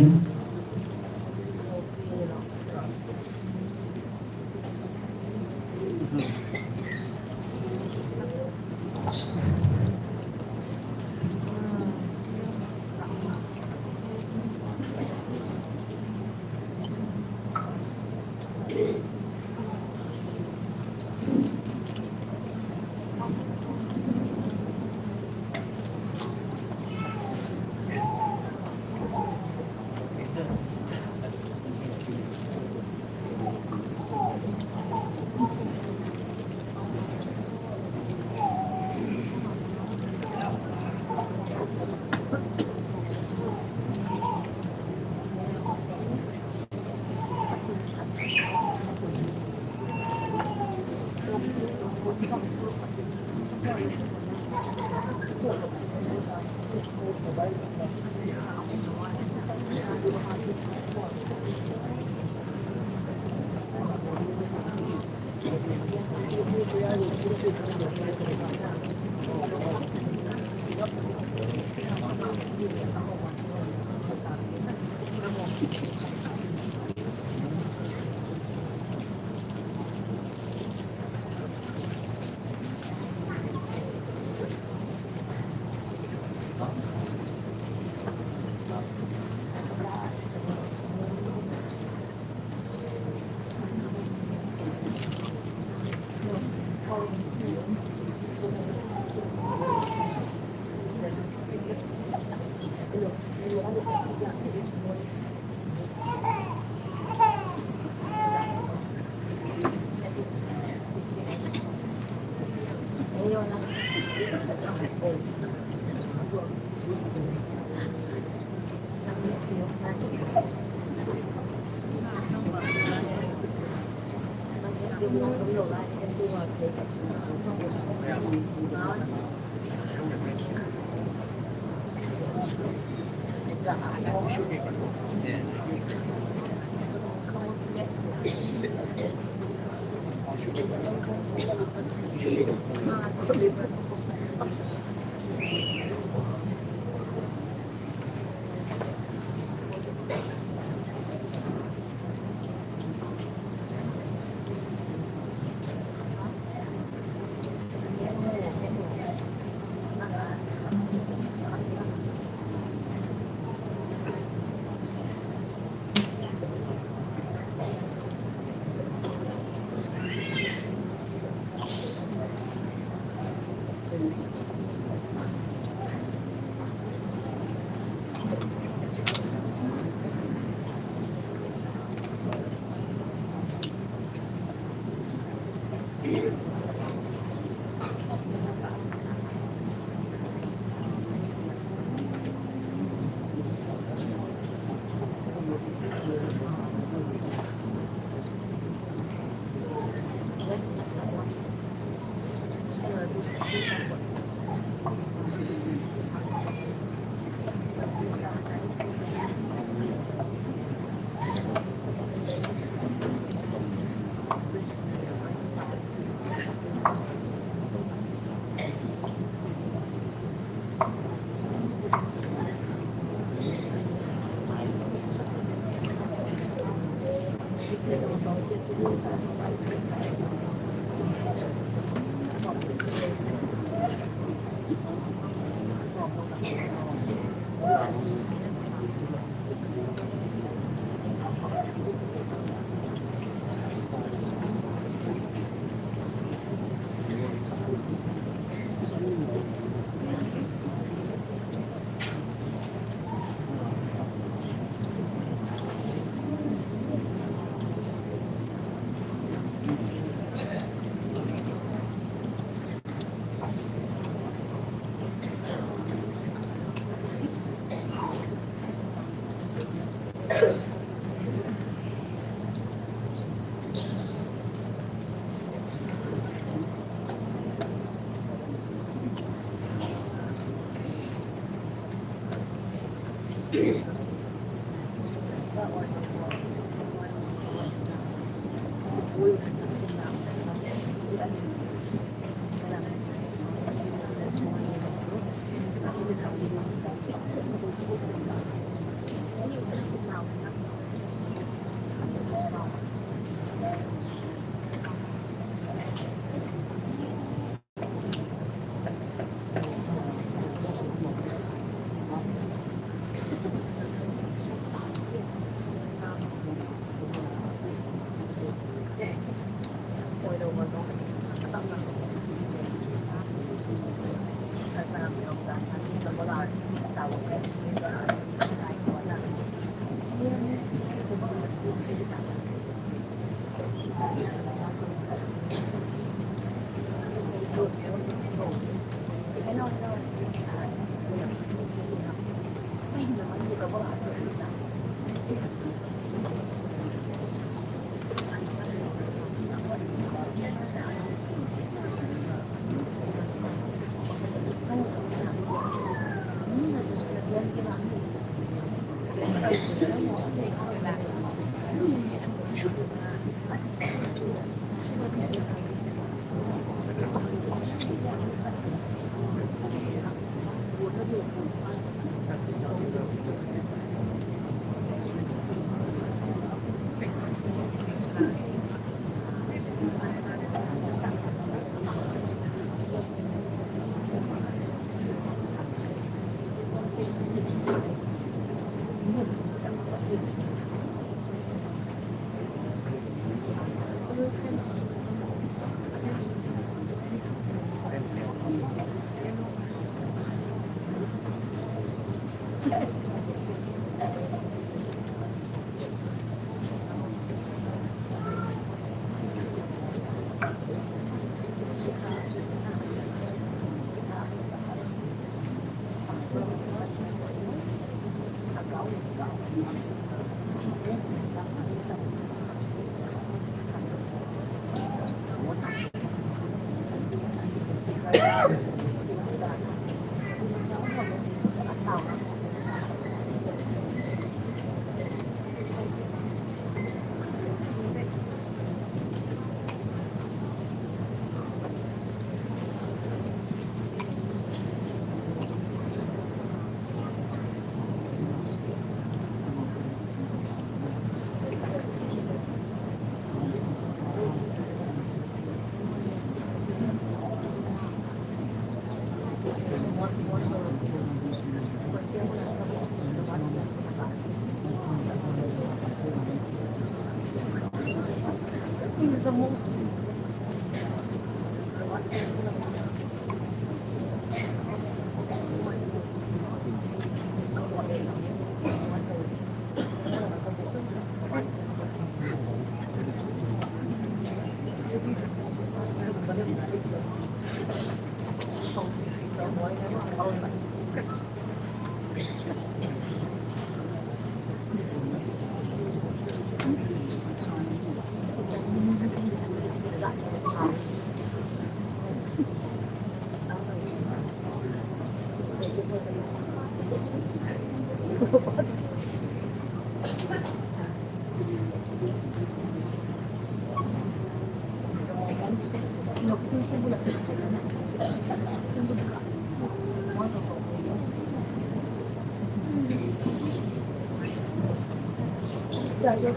자, 저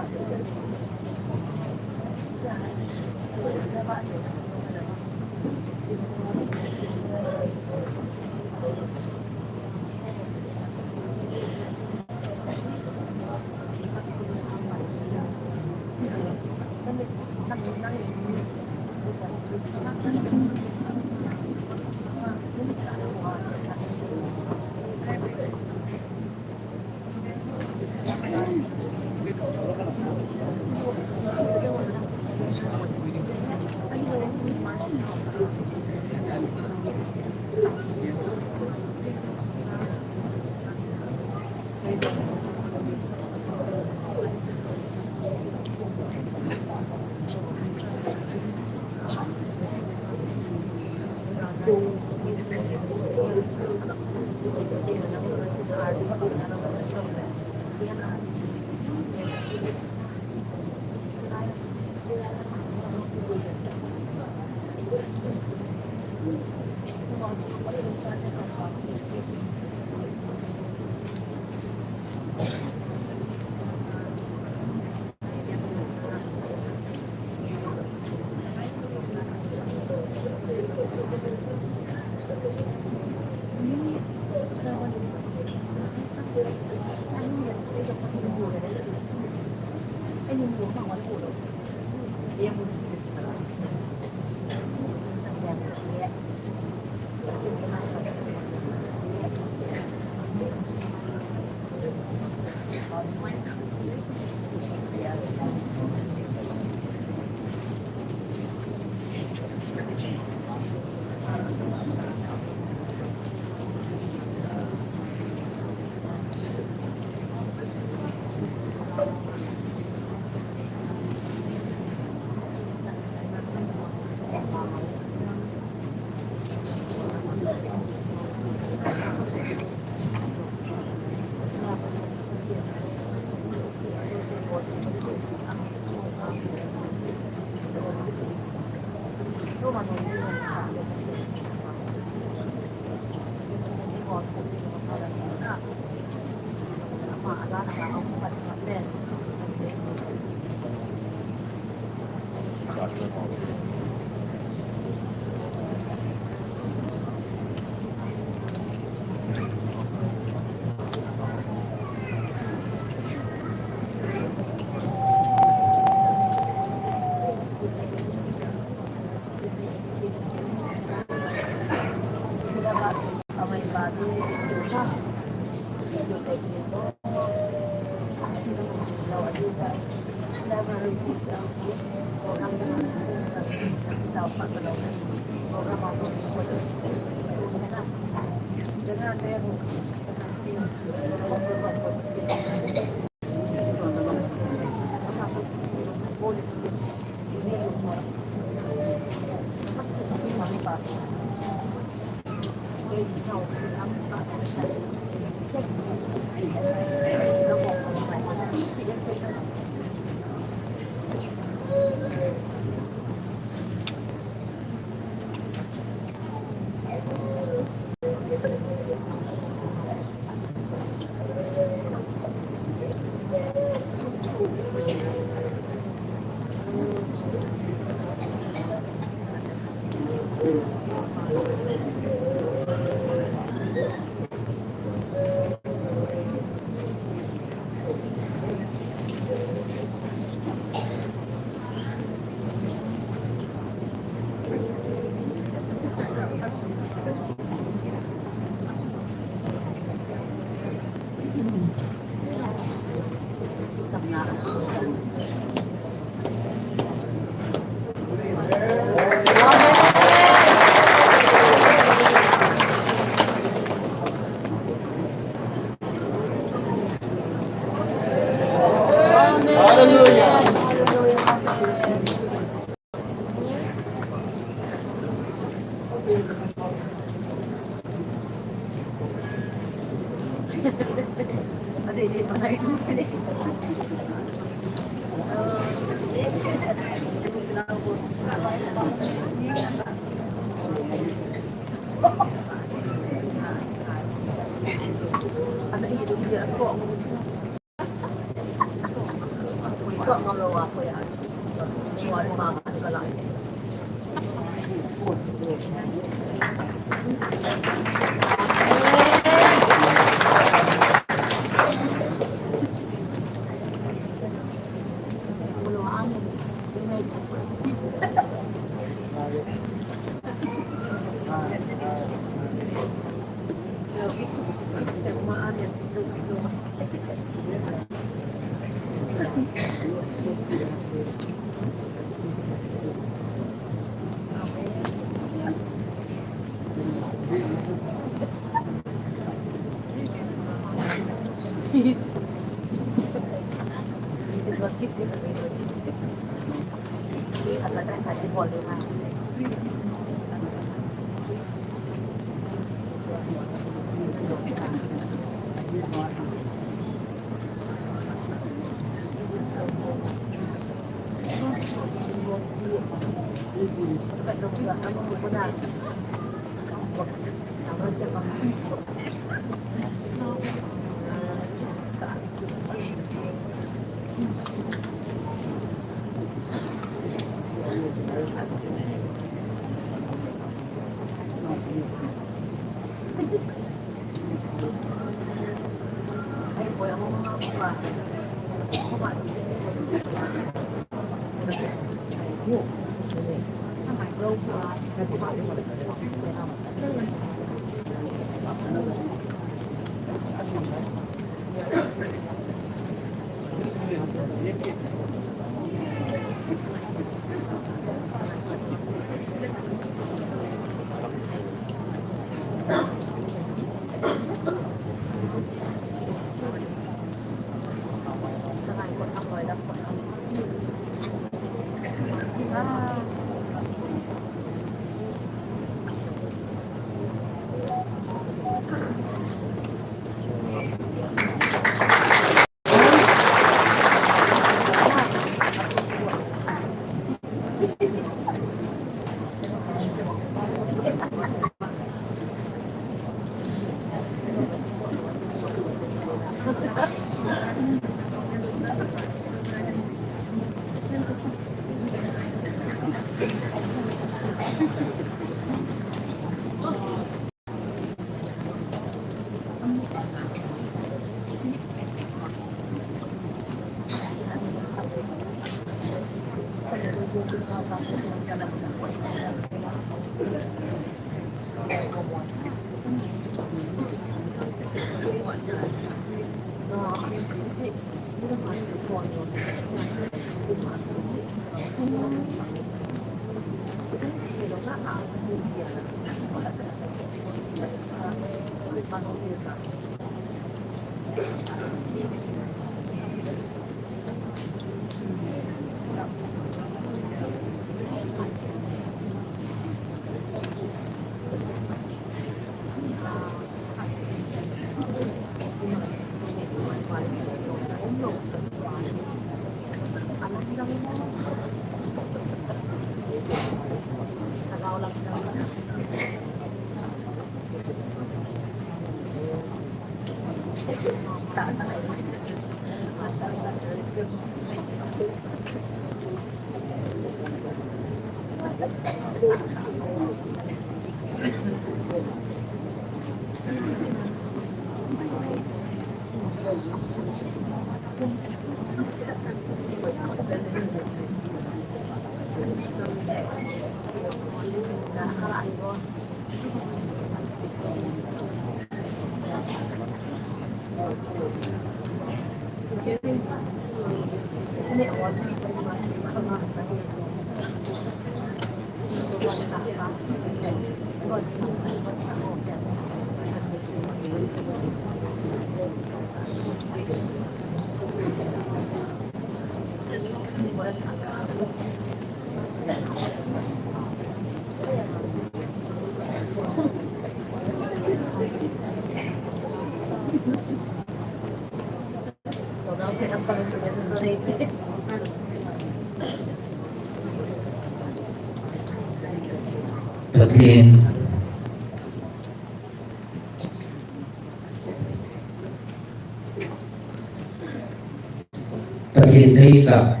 ประเทศไทยศักดิ์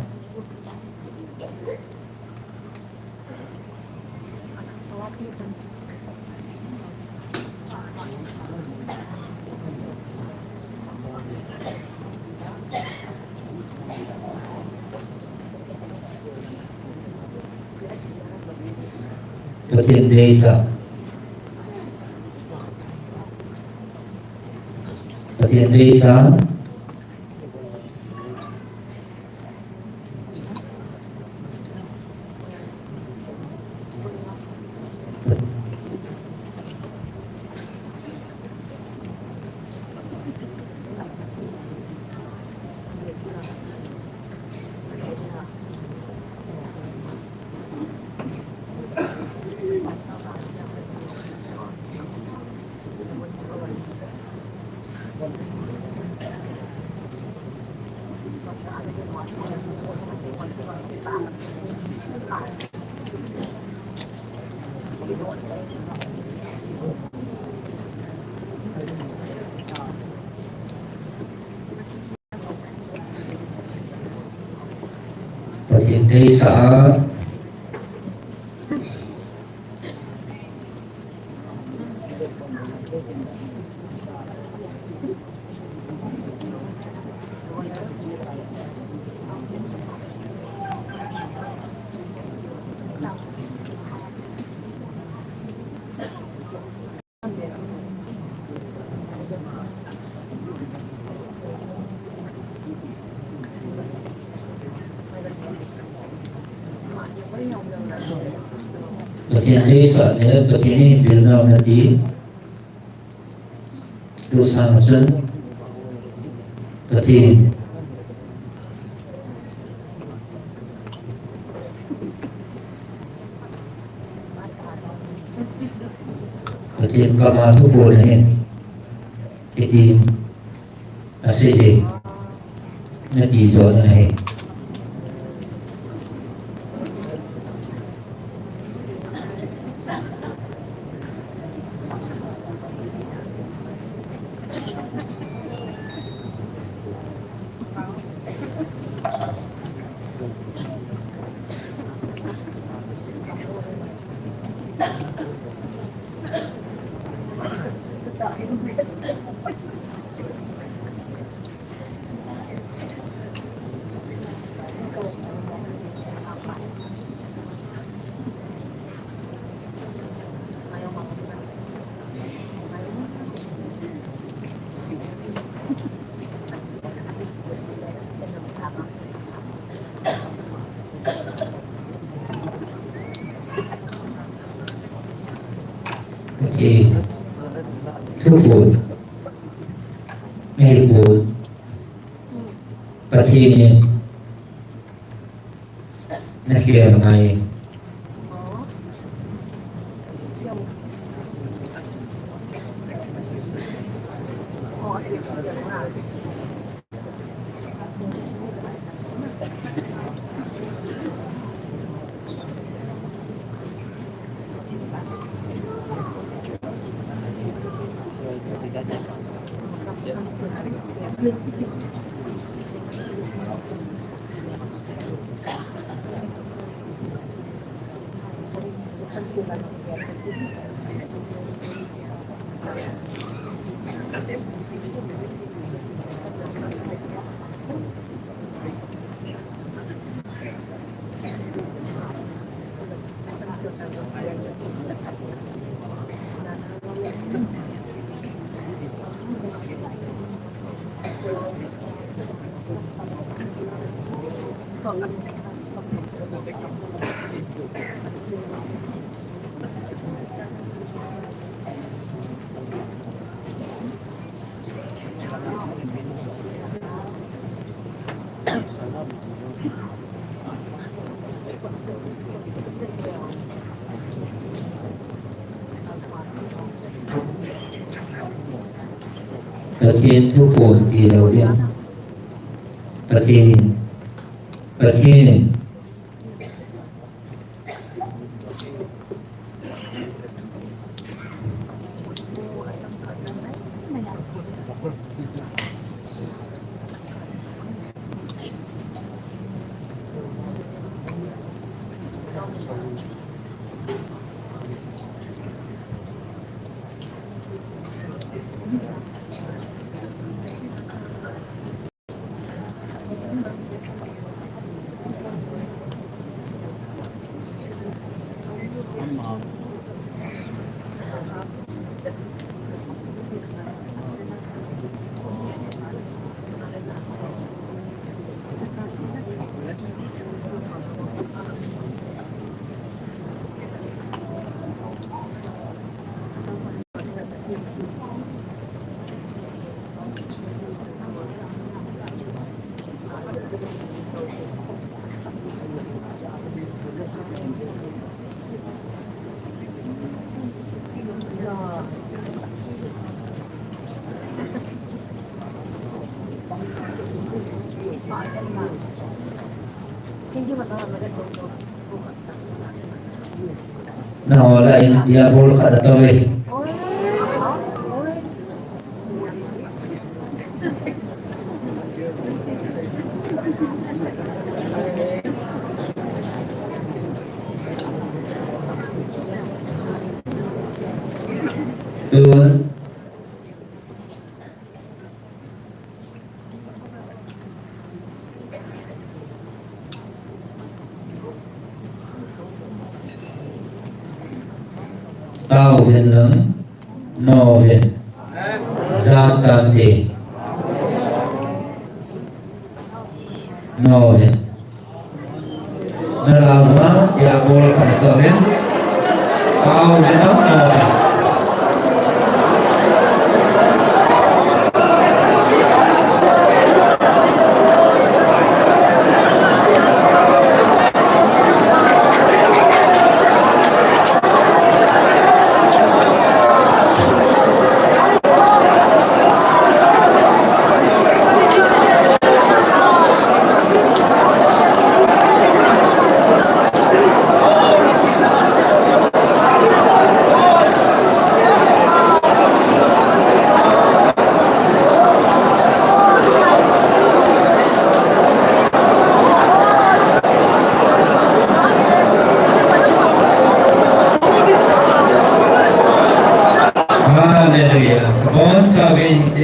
ประเทศไทยศักดิ์ประเทศไทยศักดิ์ประเทศไทยศักดิ์ประเทศไทยศักดิ์เนี่ยประเทศนี้เป็นเราหน้าที่ตัวสร้างสรรค์ประเทศก็มาทุกคนเห็นทีมอาเซียนนั่นดีจอดนะเห็นทุกคนไม่พูดประเทศนี้นักเรียนไง ประเทศทุกคนที่เราเรียกประเทศหนึ่งnawala yung diabolo ka na to eh. Doon. Tauhin lang, Nohin, Zakante, Nohin. Nalaman, diabol ka na to rin. Tauhin lang, Nohin.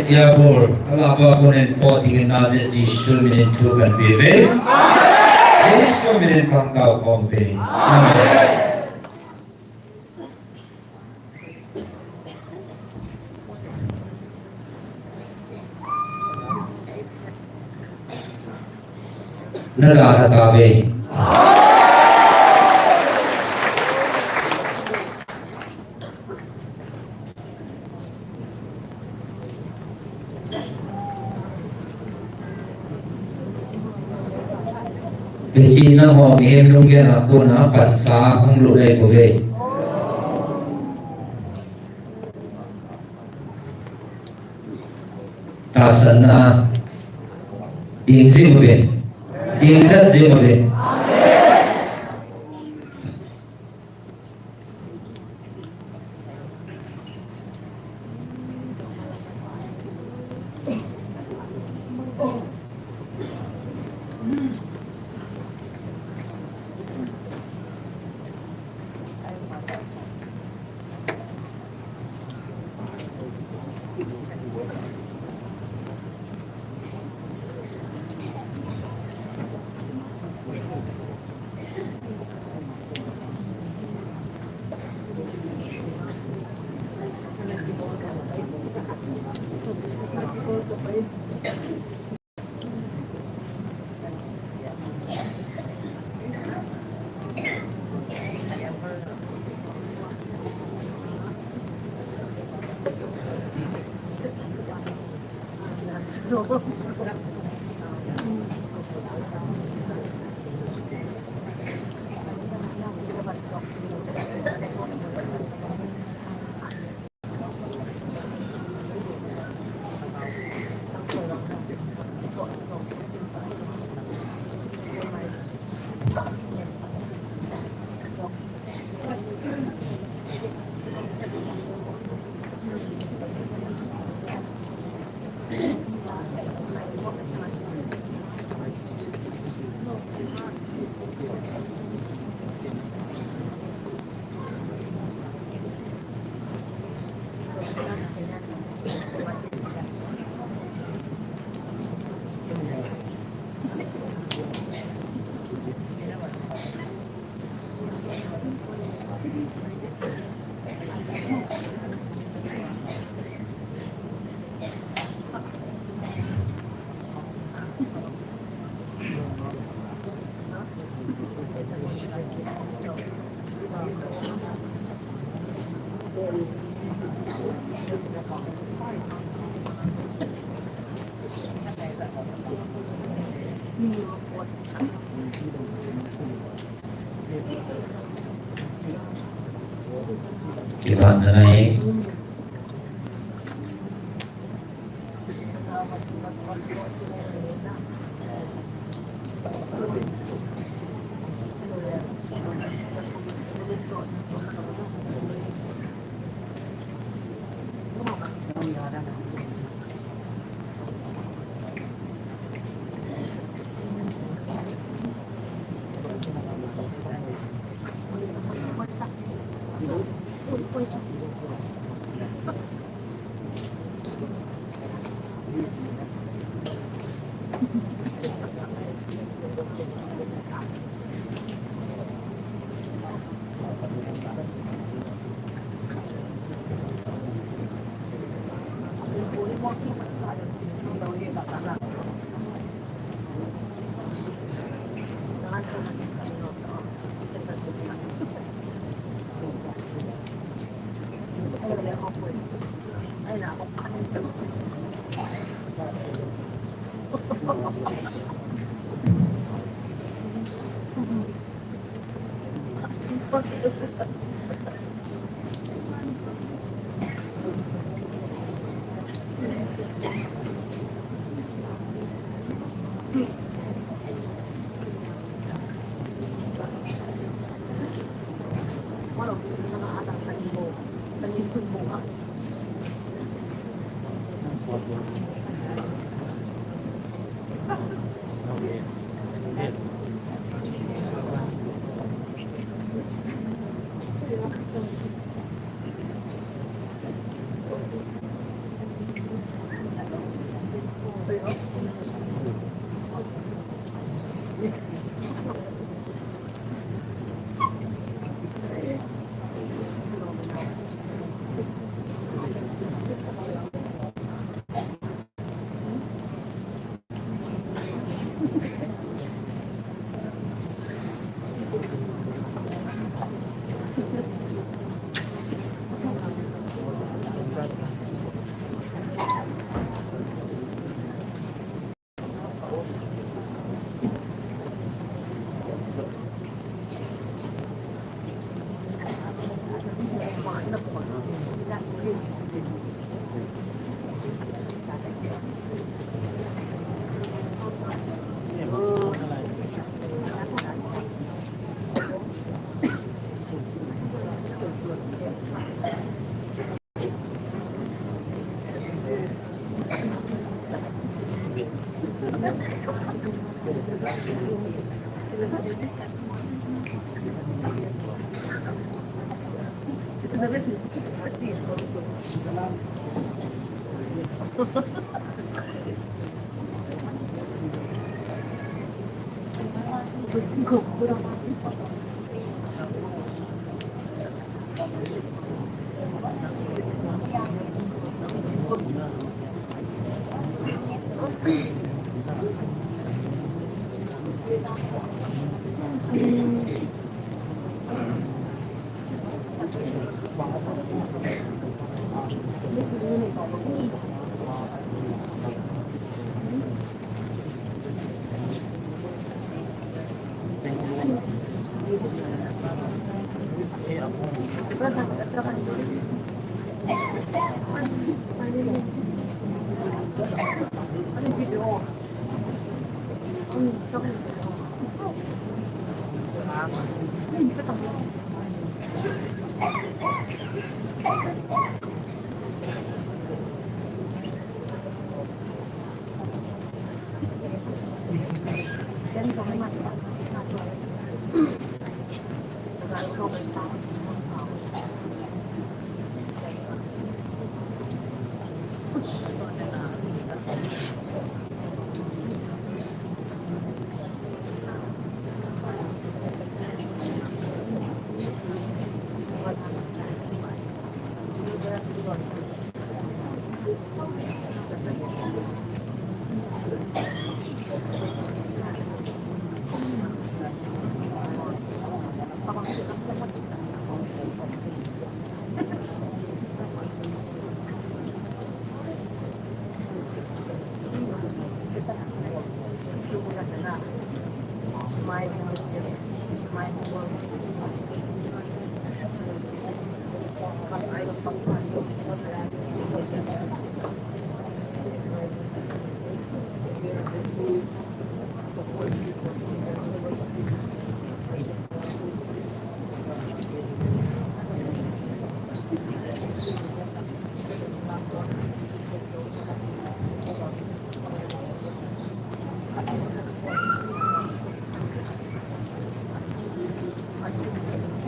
Diabol, Allah kunin potingin natin di suminin tuban bibe, di suminin pangkau kompe. Amen. Nagkakatabi. Pisina mo, miyembro yan ako na pansa akong lulay ko eh. Tasan na ingzi mo eh. Ingdat di mo eh. Kita naik.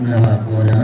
Nangako na.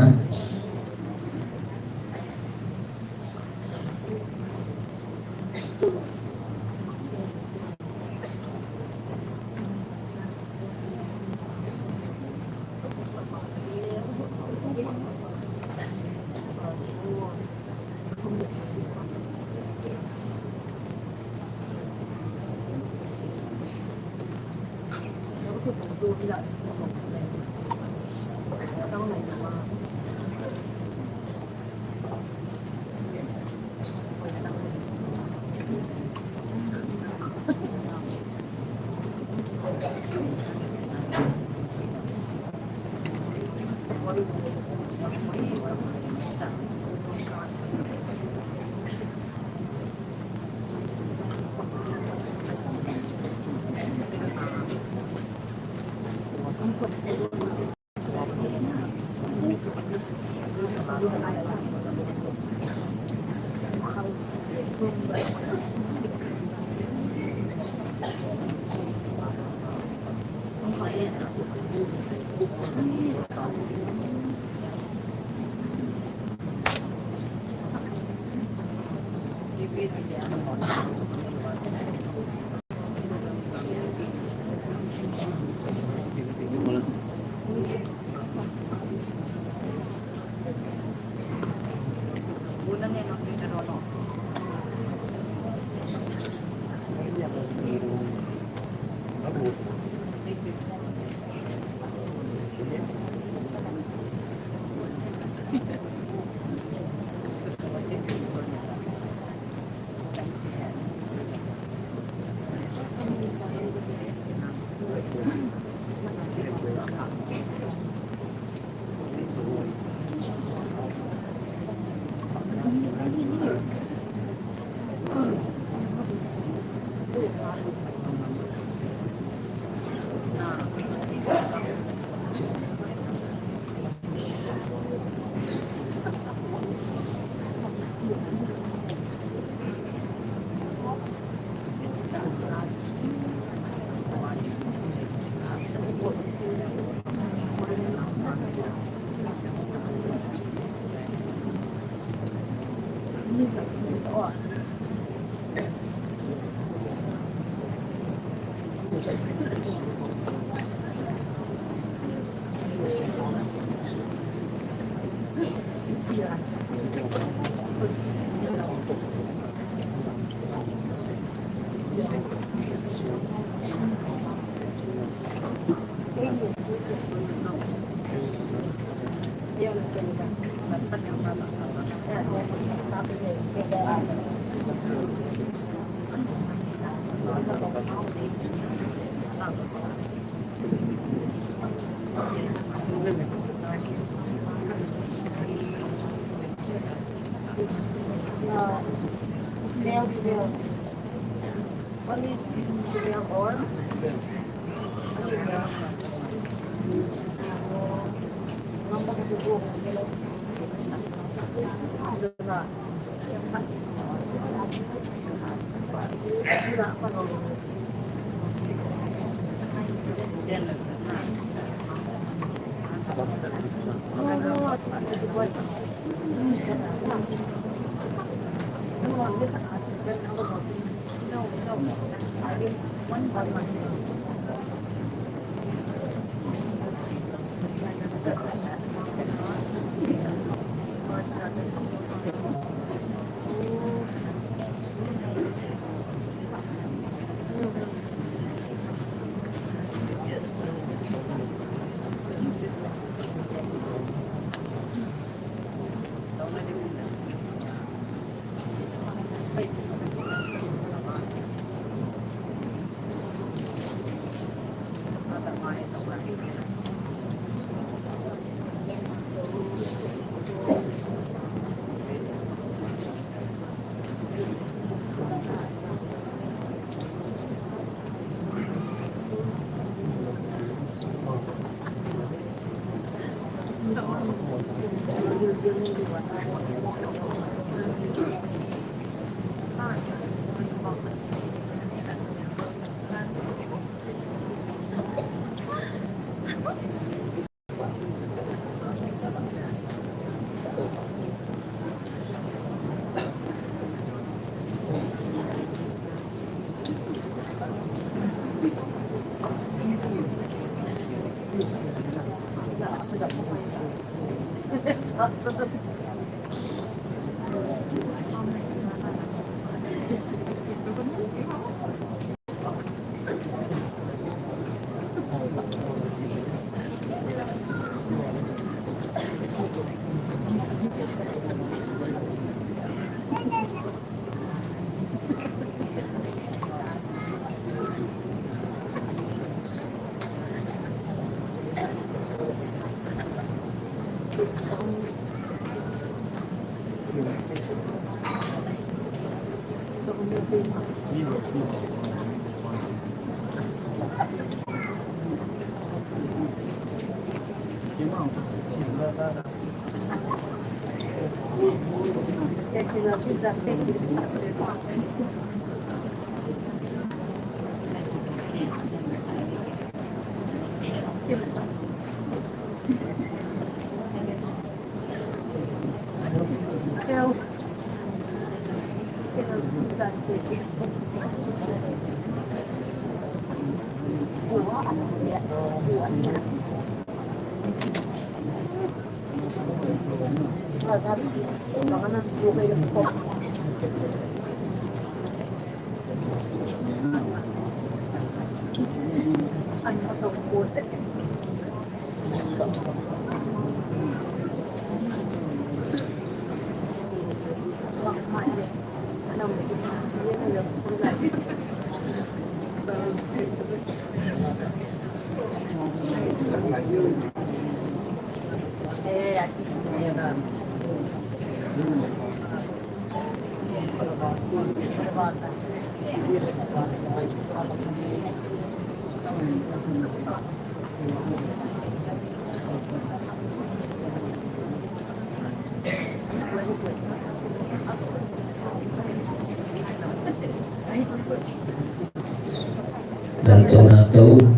Nato-nato.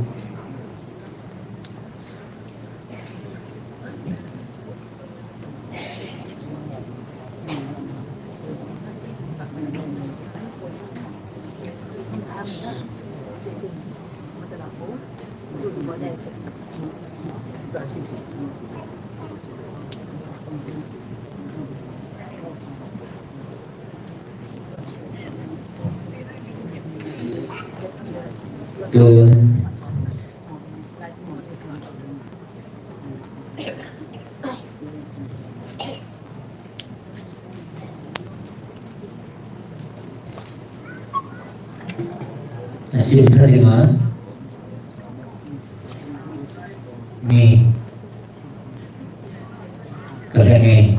Doon. Asin kalima. Mi. Kalangi.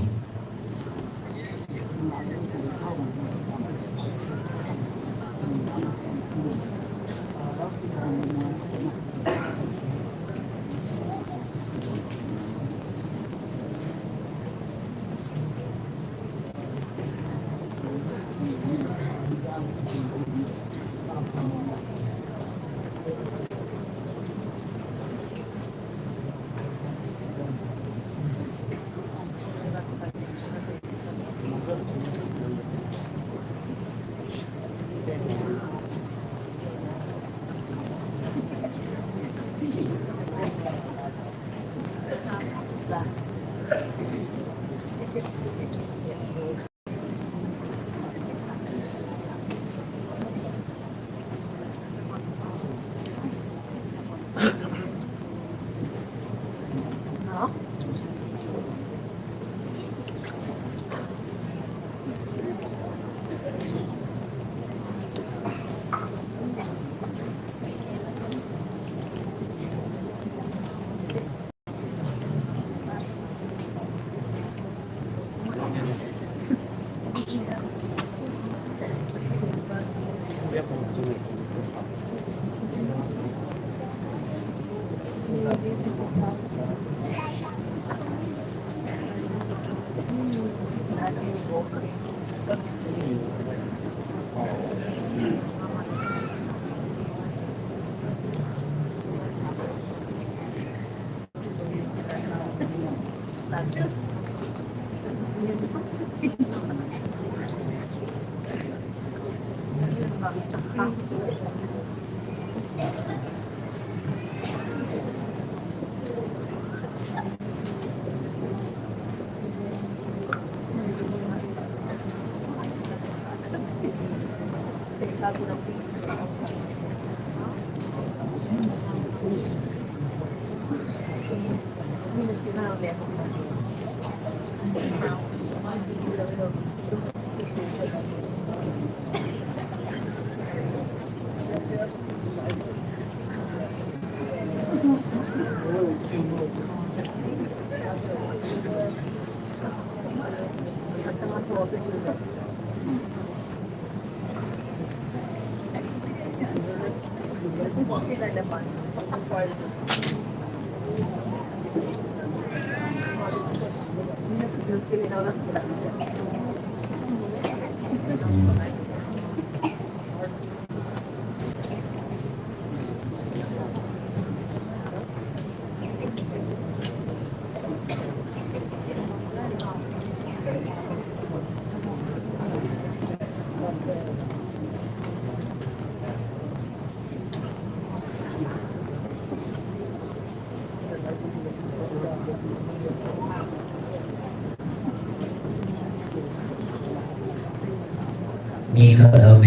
มีข้าเอาเม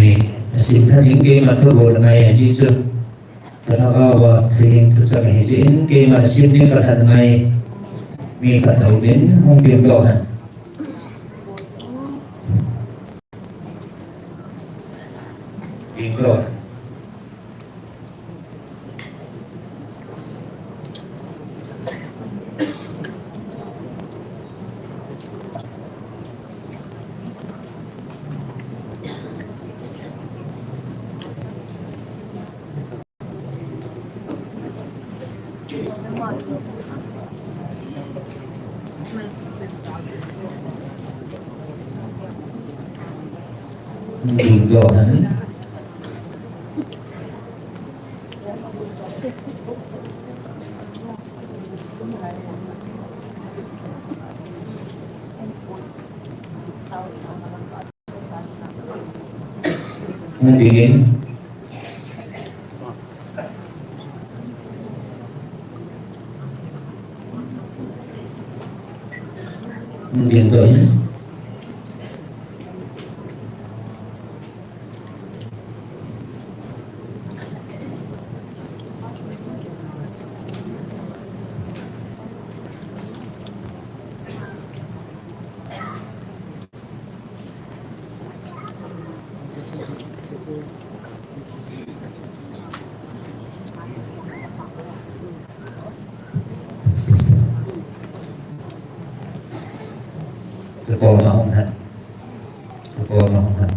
สิ่งที่เกมันก็บอกไงจีจุดแต่ถ้าว่าสิ่งทุกสิ่งสิ่งเกมันสิ่งที่กระทำไงมีข้าเอาเมห้องเตียงเราฮะเตียงเราเตียงเราฮะMungkin mungkin tuh kebohongan, kebohongan.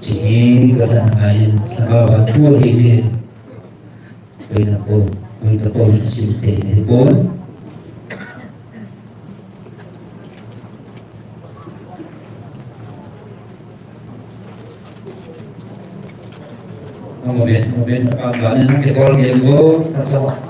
Chỉ có thằng này là thua thì gì bây giờ tôi xin thể bốn một bên bạn cái con game vô làm sao và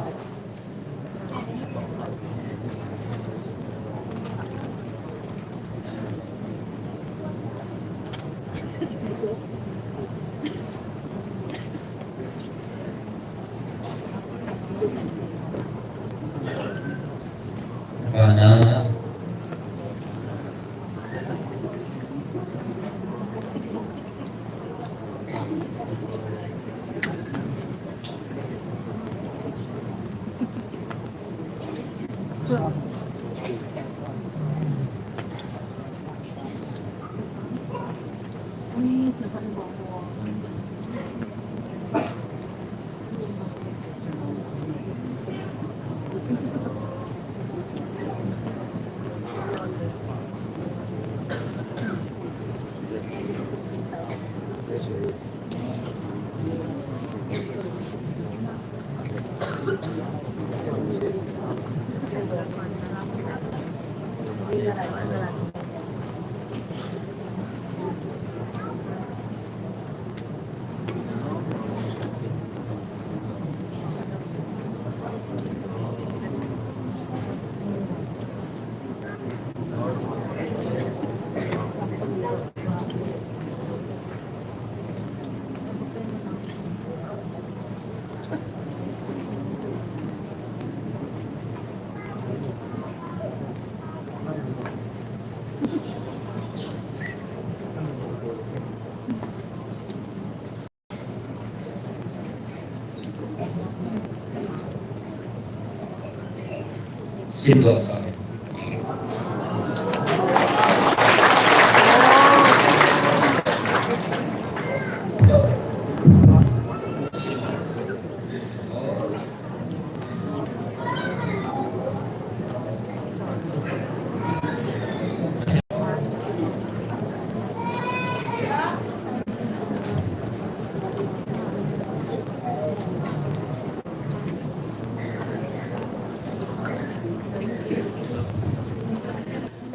xin lỗi sao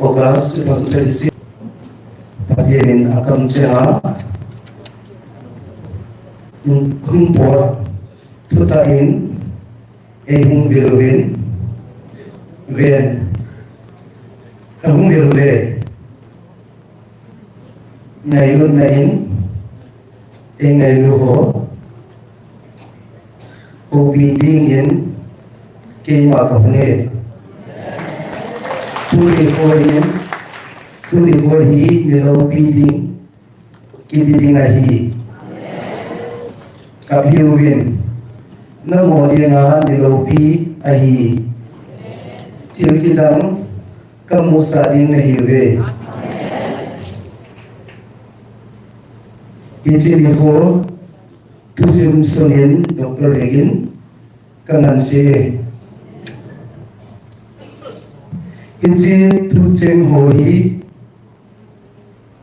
August 2026 Patienin akan cera kumpul tutain hung viluvin ven hung viluve ngày luôn nain ngày luho obi dingin kema kahune Tuli ko hi nilaw piding kididing ahi kaphiuwin na modi nga nilaw pi ahi tilkidang kamusading nahiwe itili ko tusim sunin Dr. Egin kangansi Inci tuceng hoi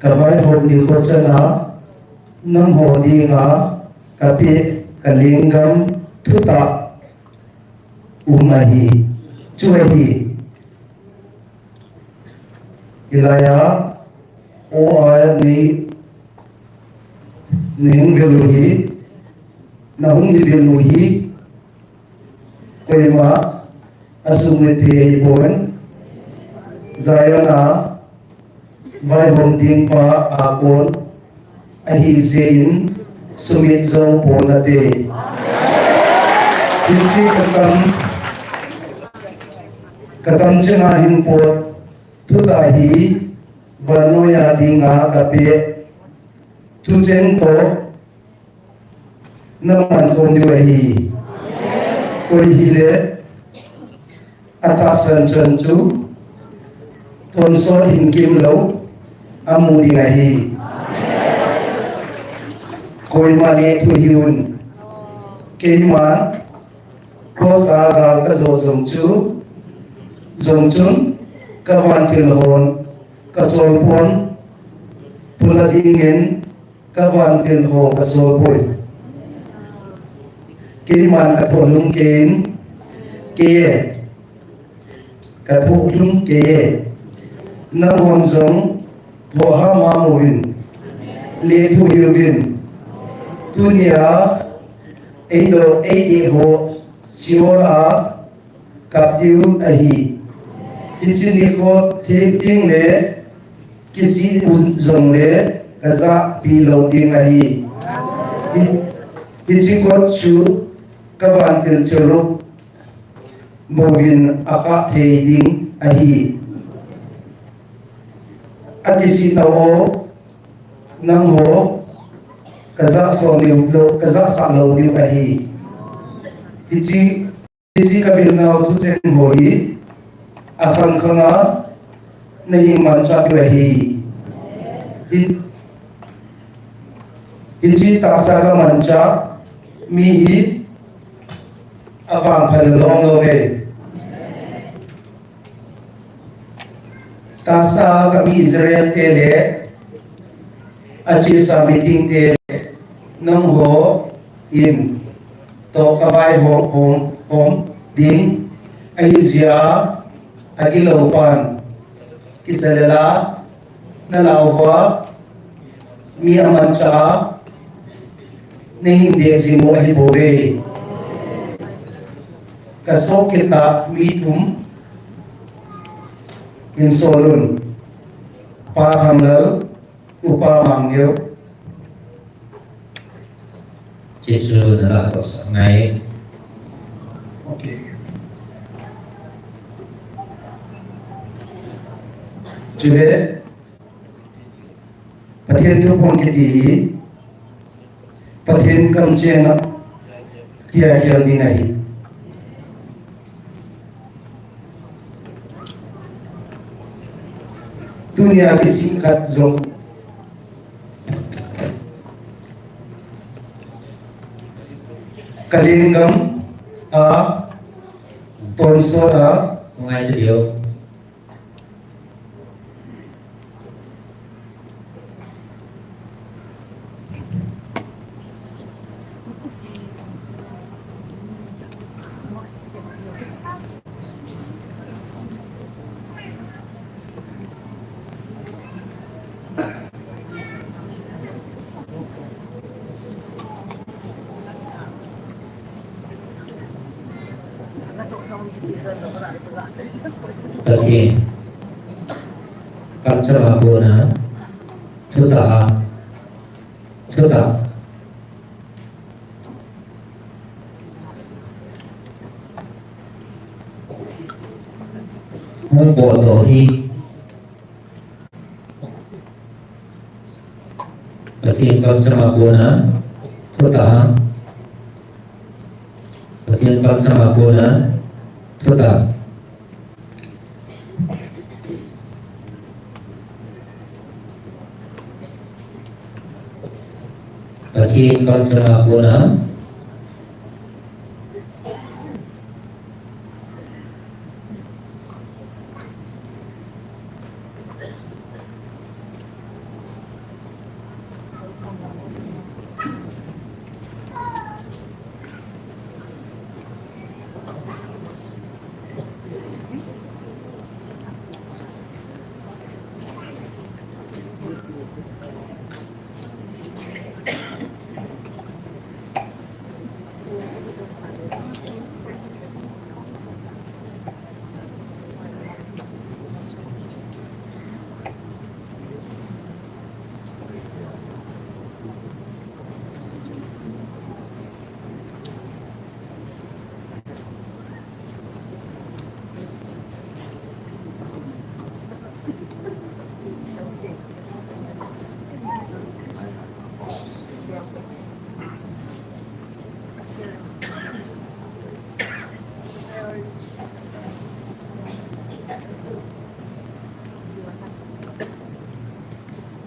kawai hodi ko chana nang hodi nga kapi kalingam tuta umahi chuahi ilaya o aya ni ning geluhi nahung ni geluhi koima asumete ibon Zayana by holding pa akon ahizein sumit zong po na de. Insi katam cengahin po tutahi bano yadi nga kape tujen to naman fondiwahi. Korihile atasan cencu Tonsor hingkim lau amudi ngahi koi mani tu hiun keima kosa gal ka zo zongchun ka wantil hon ka solpon pula dingin kawan til ho kasol boy kiriman kathon lung ken ke katho lung ke nang hon zong tho ha ma movin le thu yuvin dunia eido ei ho siora kapdiu ahi inchini ko ting le kisi zong le kaza pi lo ding ahi inchi ko chu kawan til churuk movin aka thei ding ahi akisi tao nang ho kaza so liu lo kaza sa lo liu ahi ichi kabil na tu chen hoi akhang khanga nei man cha pi ahi ichi ta sa ka man cha mi hi avang phal long lo ve ta sa ka mi Israel te le achi sa meeting te nang ho in to kawai hom ding aizia agilopan kisalela nalawa mi amancha na hindi simo ahibore kasok kita mitum insolun pahangal upamangyo Jesu na to sa ngay okay Jude patien tu pon kiti patien kam chena dia jaldi nahi dunia ki singkat zong kalingam a tonsora ngay điều Tadi kamsa mabuna tuta mong bộ hi Tadi kamsa mabuna tuta Tadi kamsa mabuna tuta Bagi kamsa mabuna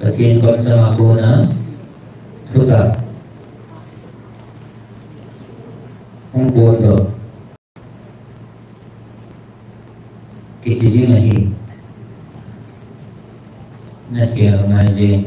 Bagi kamsa mabuna tuta mong boto kitili nahi na kaya ngaji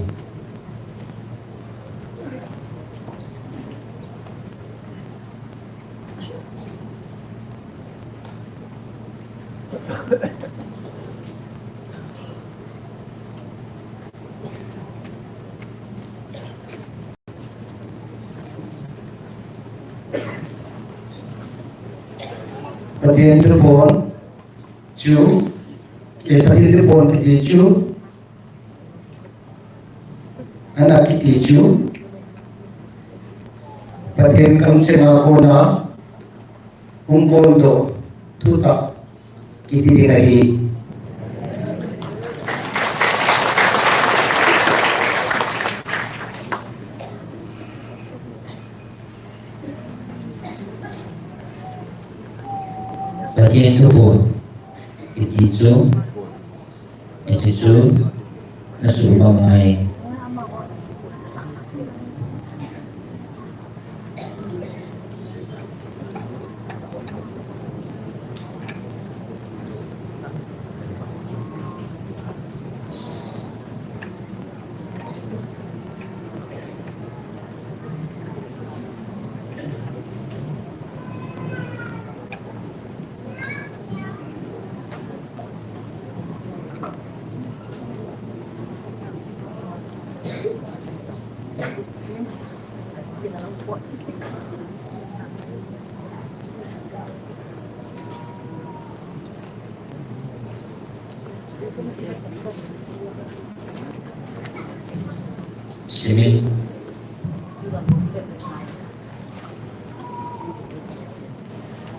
Patien tu pon chu patien tu pon ti chu anak ti chu patien kam chenga ko na pon to tu ta kiti dinai Patien tu pun Itizu na sumamay Simit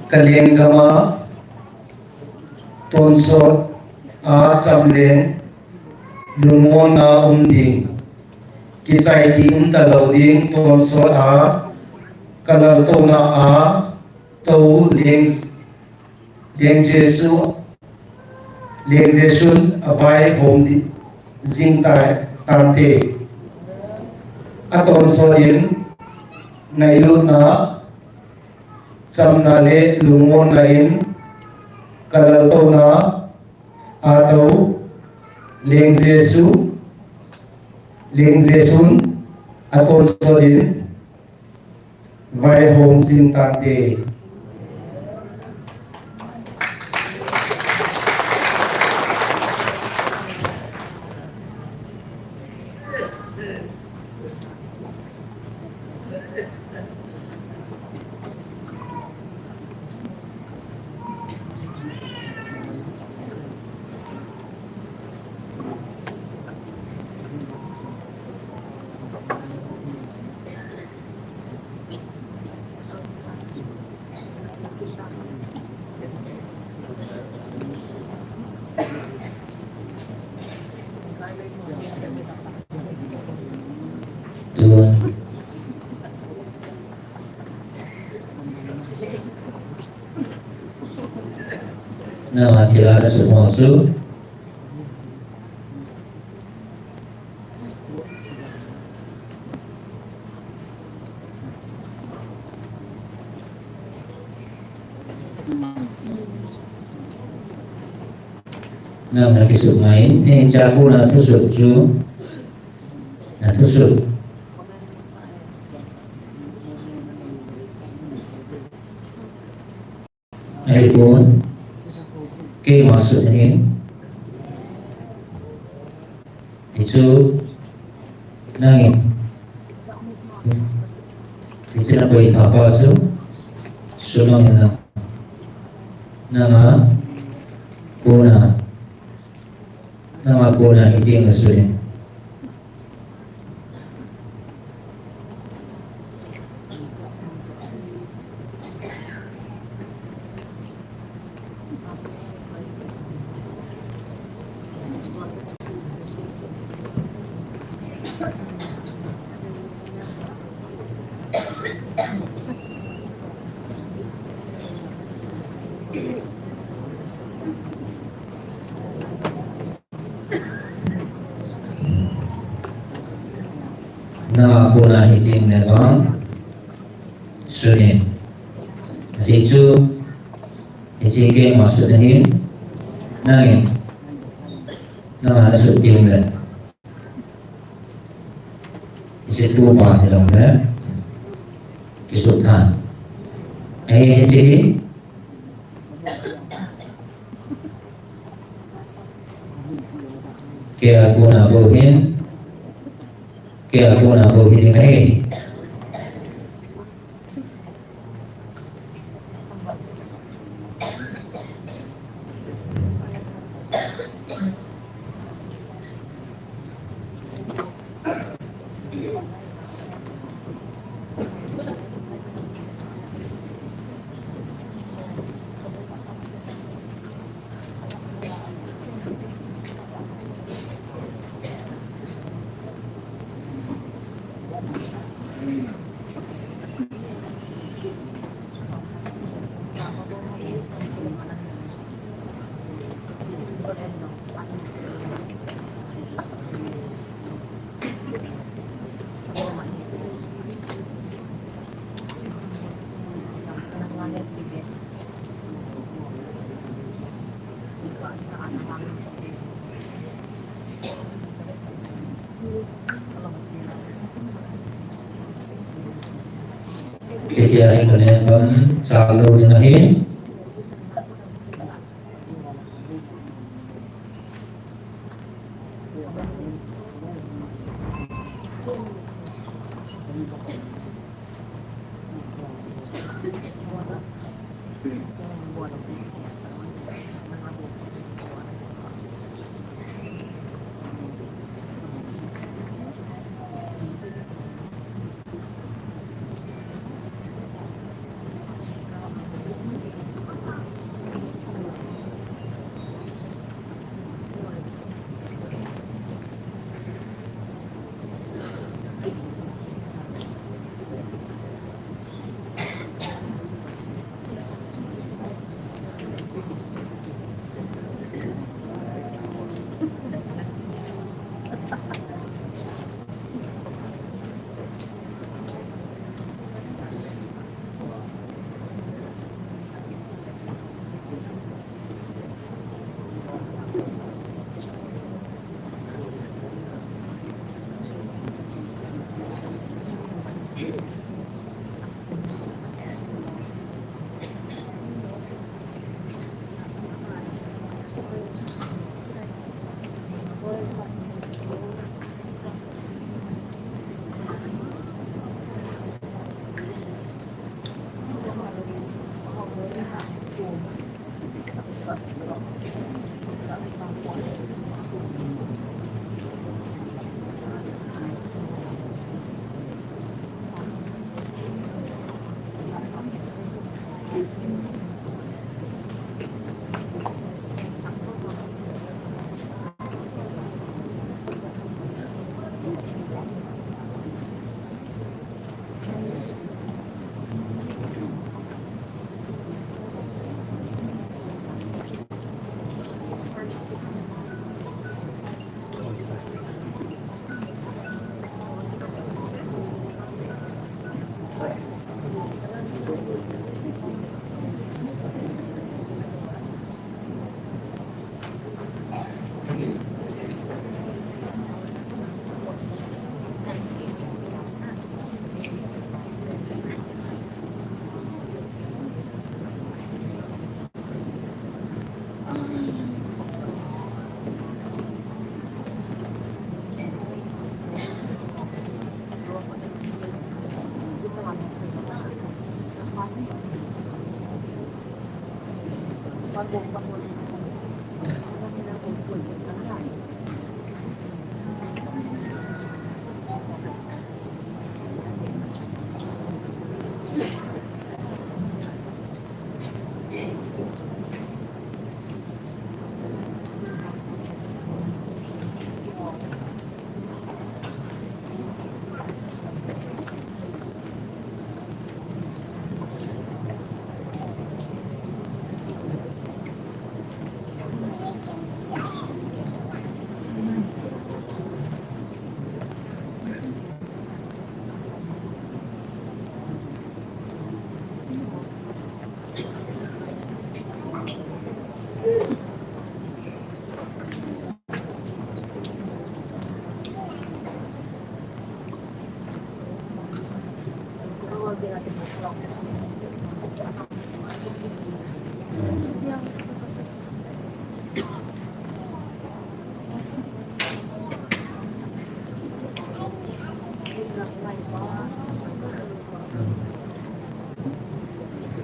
kalien gama tonsot a chamlen lungo na umding kisai ding talaw ding tonsot a kalal to na a to leng jesun avai hom jing tai tante aton soin na ilu na chamna le lungo na in kalal to na ato leng jesun aton soin vai hom jing tante Tuan nama tiada semua su nama kisah main ni jago na tusuk ju na tusuk ai pun ke maksudnya itu nangin istilah bagi apa tu sunang na nama kuna hindi ang asulin nama kuna hindi ang nabang sunin itu yang maksudnya nangin nama nasib tinggal isi tumpah dalam kesultanan di sini kaya kuna buhin ini Kaya ko na yan sa lulinahin.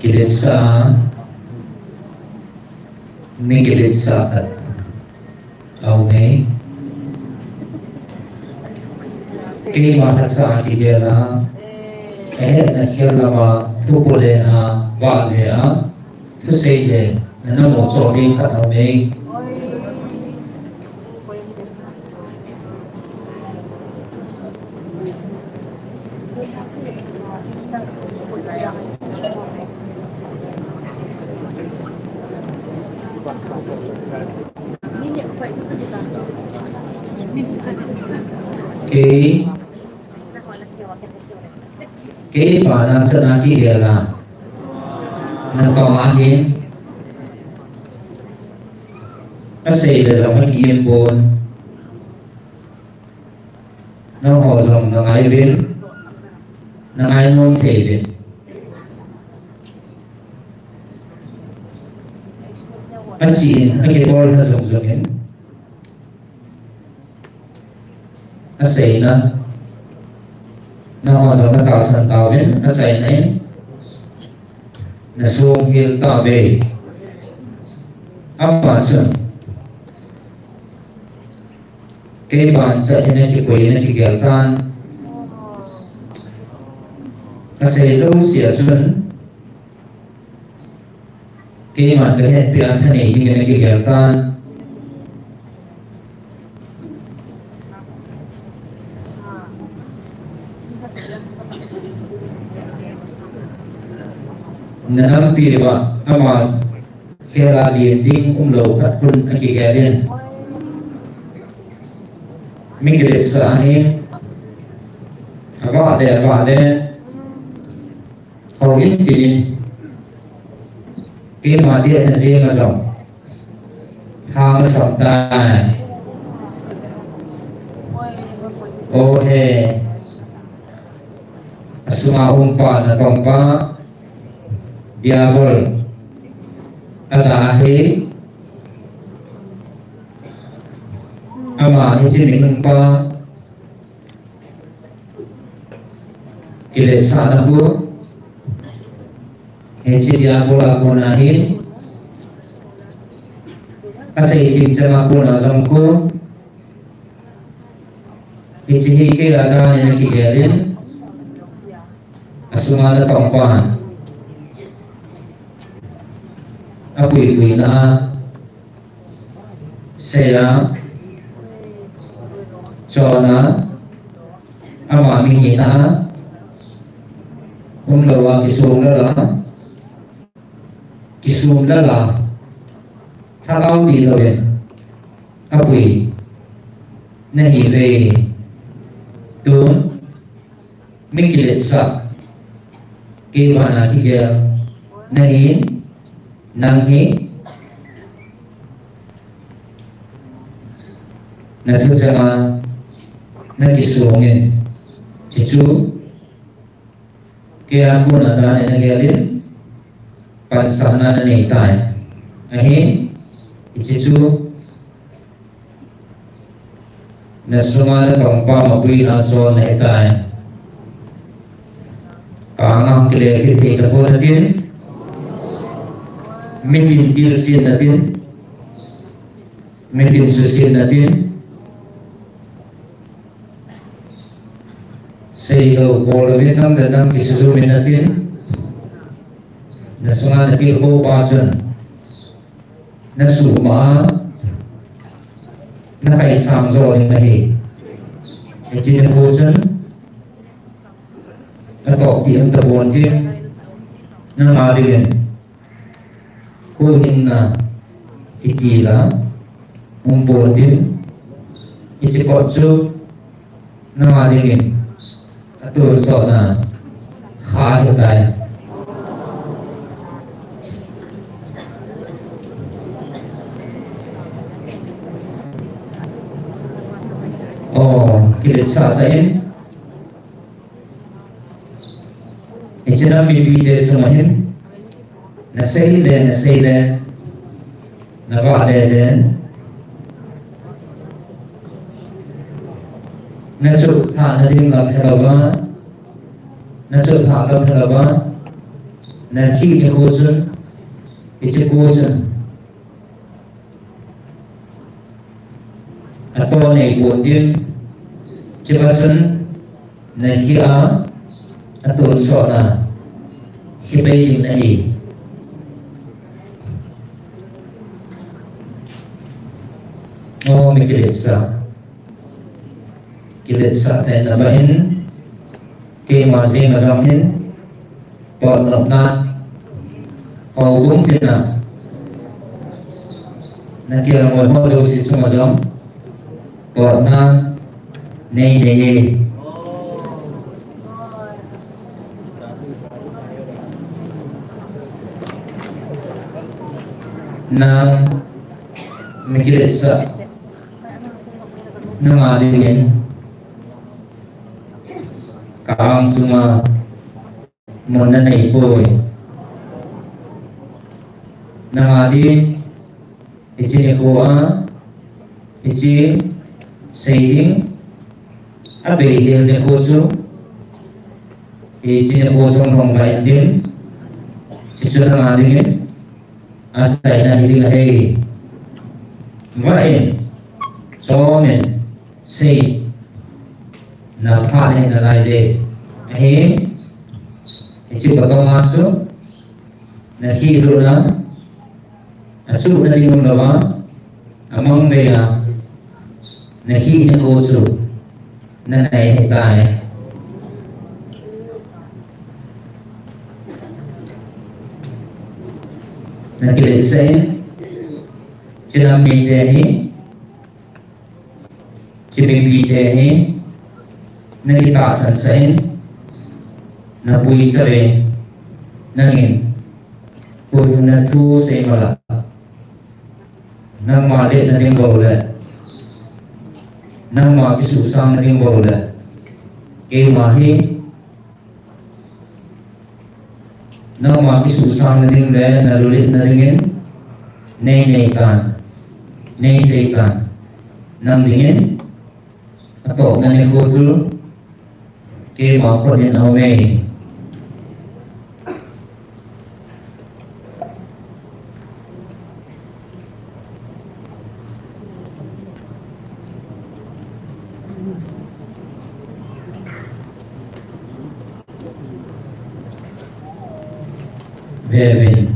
Gilid sa may gilid sa okay. Kay mataksa ki gela na lama tupole a vale a tu sei de na mo so ding ka ame cái bà đang sân ác kia là nằm tòa á hiến các sĩ là dòng cái yên bồn nó họ dòng là ai viên là ai nôn thể viên anh chị anh cái bồn là dòng dòng hiến các sĩ nó họ dòng nó tạo sẵn tạo viên nó chạy nấy nó xuống hiền tạo về áp bà sẵn cái bàn sẽ cho nên cái quỷ nên cái kéo tan nó sẽ dấu xỉa xuân cái bàn cái hết tiền thân ấy như cái kéo tan nam piriwa ama kera ding lâu khát kun anh chị ghé lên mình cái đẹp sợ anh vợ để hầu ít thì cái mà điện là riêng là rộng hàng sòng tài ô he suma umpa na tompa diabol adahi ama hijini umpa ile sana bu hiji diabol abunahi asai hijama puna zamku hiji hiki ada yang kigerin asumana tompan apui na saya chona ama mihina lawa kisum dala thao đi rồi apui nahi về tuấn minh kilet sa ke mana kia nahi nanghi na thu sama na kisungin chichu kaya pun ada yang ngelin pansana na nitai ahin chichu na sumana tompa mapui na so na itai kaangam kile kiti kapunatin Mungkin dirsin natin, mungkin susin natin, sehingga boleh nang dan isusumin natin, nasungan natin ko pasan, nasuma, nakaisam so nahi, ijin kosan, atau tiang terbontin, nangarin. Kuhin na itila umpotin ichikotsu na malingin atul so na khahitai kilit sa tain ichina bibide sumahin na say na vale na chụp thả na đinh làm theo ba na chụp thả làm theo ba na khi cái cô chân cái chiếc cô chân to này của tiên chiếc ba chân na hiya atun so na hibay na hi o may kilit sa tayo na bahin kay mazing mazamin pag na paugong tina na kira mo mo jo si sumazam pag na nay na may sa nangalingin kaang suma muna na ipoy nangali itinikuha iti saying abihil ni kuso itinikusong hongkain din siso nangalingin at sa inahiling ahay main somen say na phane na laje ahi ichi bagawaso na hiro na asu na ring lawa among beya na hi na oso na nai hitai na kilese Cinami dehi, cimimpi dehi, nagitasan sain, napuyi sabi, nangin, puro na tu sa imala, nang malit na rin bawala, nang makisusang na rin bawala, kay mahi, nang makisusang na rin le, nalulit na ringin, nay kan. Nay setan nam dingin atau nani kotul ke maafin away Bevin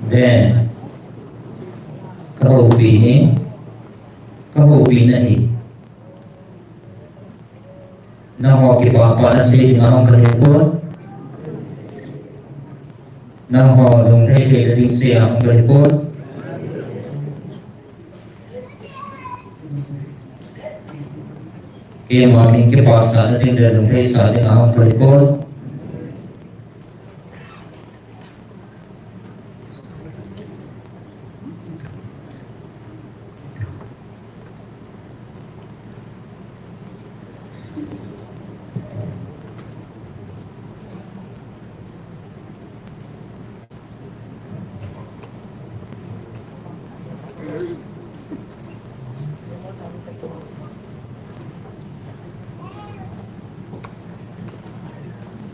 then kahubi nahi na ho ke papa na se ngam krehpon na ho lung thei thei ring se ang krehpon ke mami ke pasa na ting lung thei sa ding ang krehpon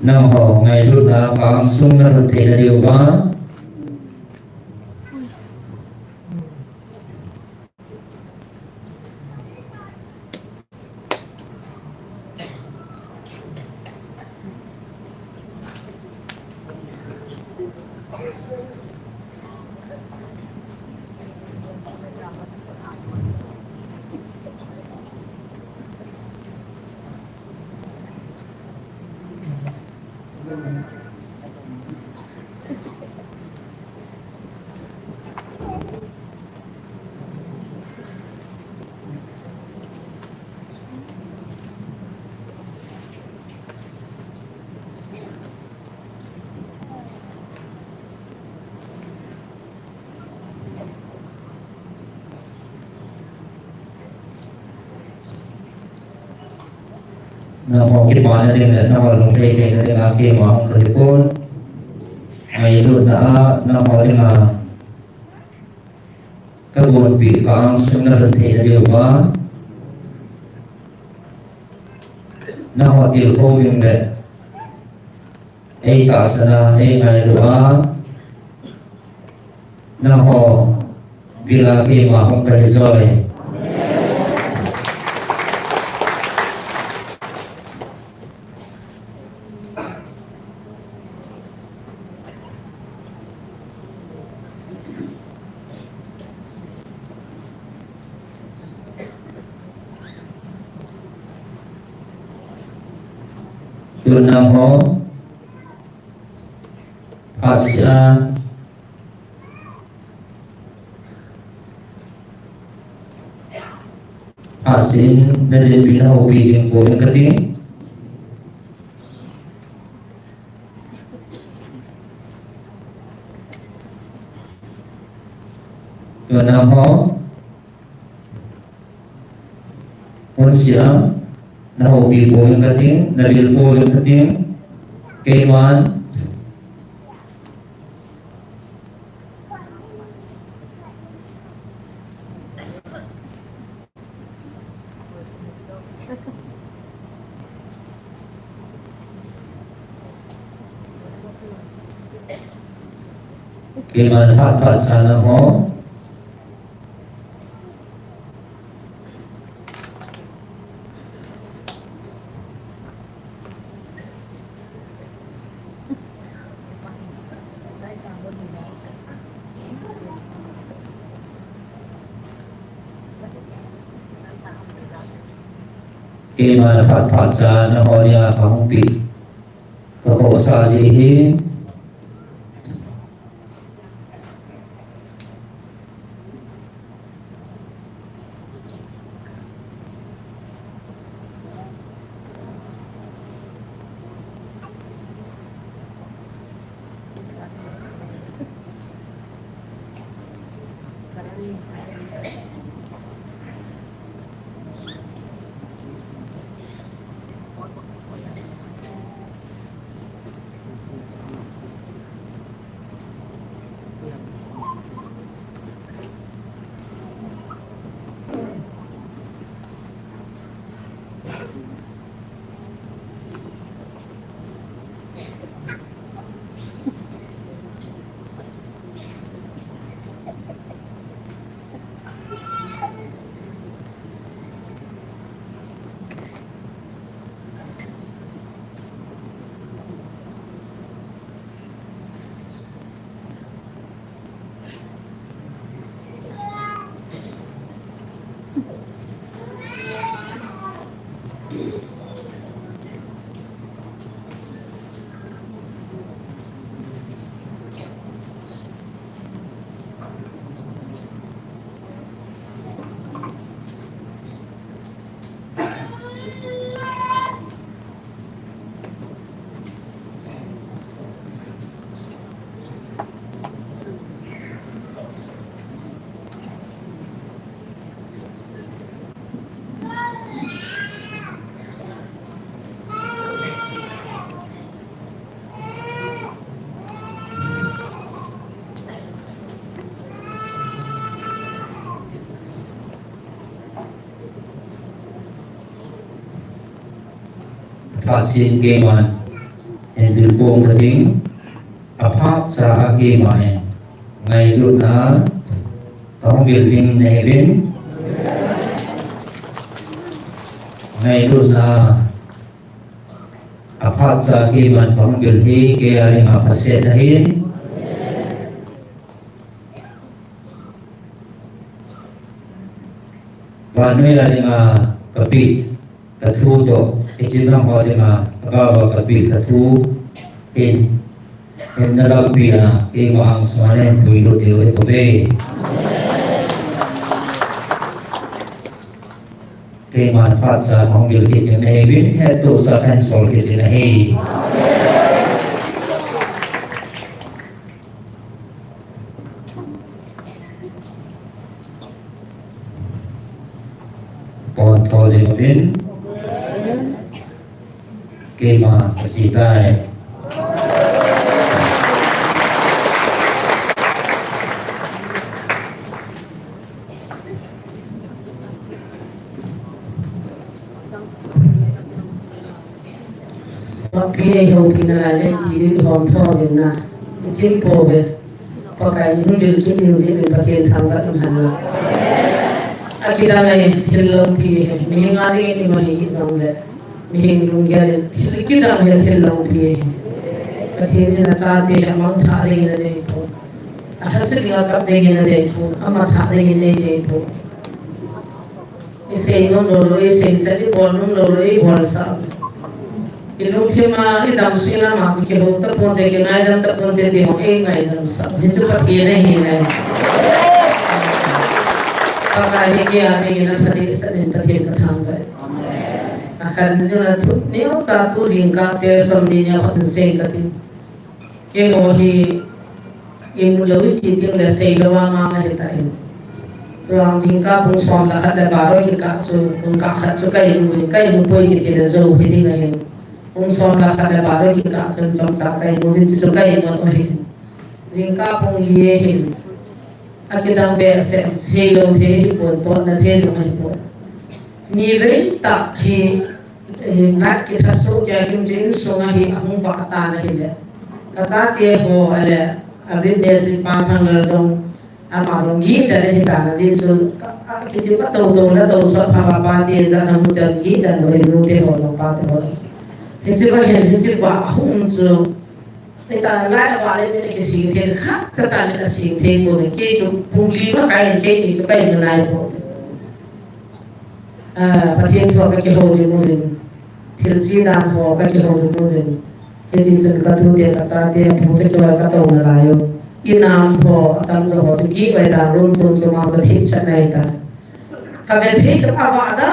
nào họ ngày lúc đó bám xuống là thực thể là điều đó Nah, mau kita mana dengan nama long teh dengan ke mau ke pun, ai lu na nama dengan kebun pi bang sebenarnya teh dia ba, nama til ko yung deh, ai tak sana ai ngai doa, nama bila ke mau ke joy. Tunang ho Asya Asin dari bina hobi singko yang keting Tunang ho Unsya na hobi po yung kating, nabil po yung kating, kaiman, kaiman pat sana mo, kaiman pat sana mo niya pangumpi, kaposasihin, vaksin kaiman, yang dilpong keting, apa sa kaiman, ngayon na, ang building na heaven, ngayon na, apa sa kaiman, ang building kaya rin mapaset na hin, Paano la dengan kapit katu to ejina ho dengan apa kapit katu in dalam pia ang semana tuilo dewa tobe ke manfaat sa mobil kita mewin itu sa cancel kita nahi pon tozin fin ke ma kasitai Tapi yang pinalanya kiri hom thor na chin pobe pakai nudil kini sih pakai tangga namanya. Akhirnya nih cilok pi mihingari ini mahi sanggup mihing lunggir kita nih cilok pi. Pakai ni nasati hamang thari ni deh po. Hasil dia kap deh ni deh po. Ama thari ni deh po. Isi nung isi sedi bol nung bolsa. Ilung cuma ni dalam sila masuk ke hotel pun dek ngai dan terpun dek dia ngai dalam sab. Itu pasti ni ngai. Pakai ni ada ni nak tadi sedih pasti ketangga. Akan itu nak tu ni satu singkat dia sambil ni aku sing kati. Ke mohi imu lalu titik le seilawa mana kita ini. Tuang singkat pun soal lah ada baru kita su kai imu pun kita jauh ini ngai. Son la kada baro ki ka chon chon cha kai mo bin chu kai mo hi jingka pong liye hin akidang be se selo the hi po to na the zo hi po ni ve ta hi na ki tha so kya kim jin so nga hi ahung pa ta na hi le ka cha te ho ale ave be si pa thang la zong ama zong gi da le hi ta na jin so ki si pa to la to so pa pa te za na mu ta gi da no hi nu te ho zo pa te ho Hizibah ahum tu, kita lai awalnya ni kisi kita khak cakap ni kisi kita ko, kita pungli makai kita ni tu kai menai ko. Patian tu agak keholi mungkin, tilsi dan ho agak keholi mungkin. Jadi sekarang tu dia kata dia putih tu agak tahu nelayo. Inam ho atam tu ho tu kibai dan rum tu mau tu tik cakap ita. Kami tik apa ada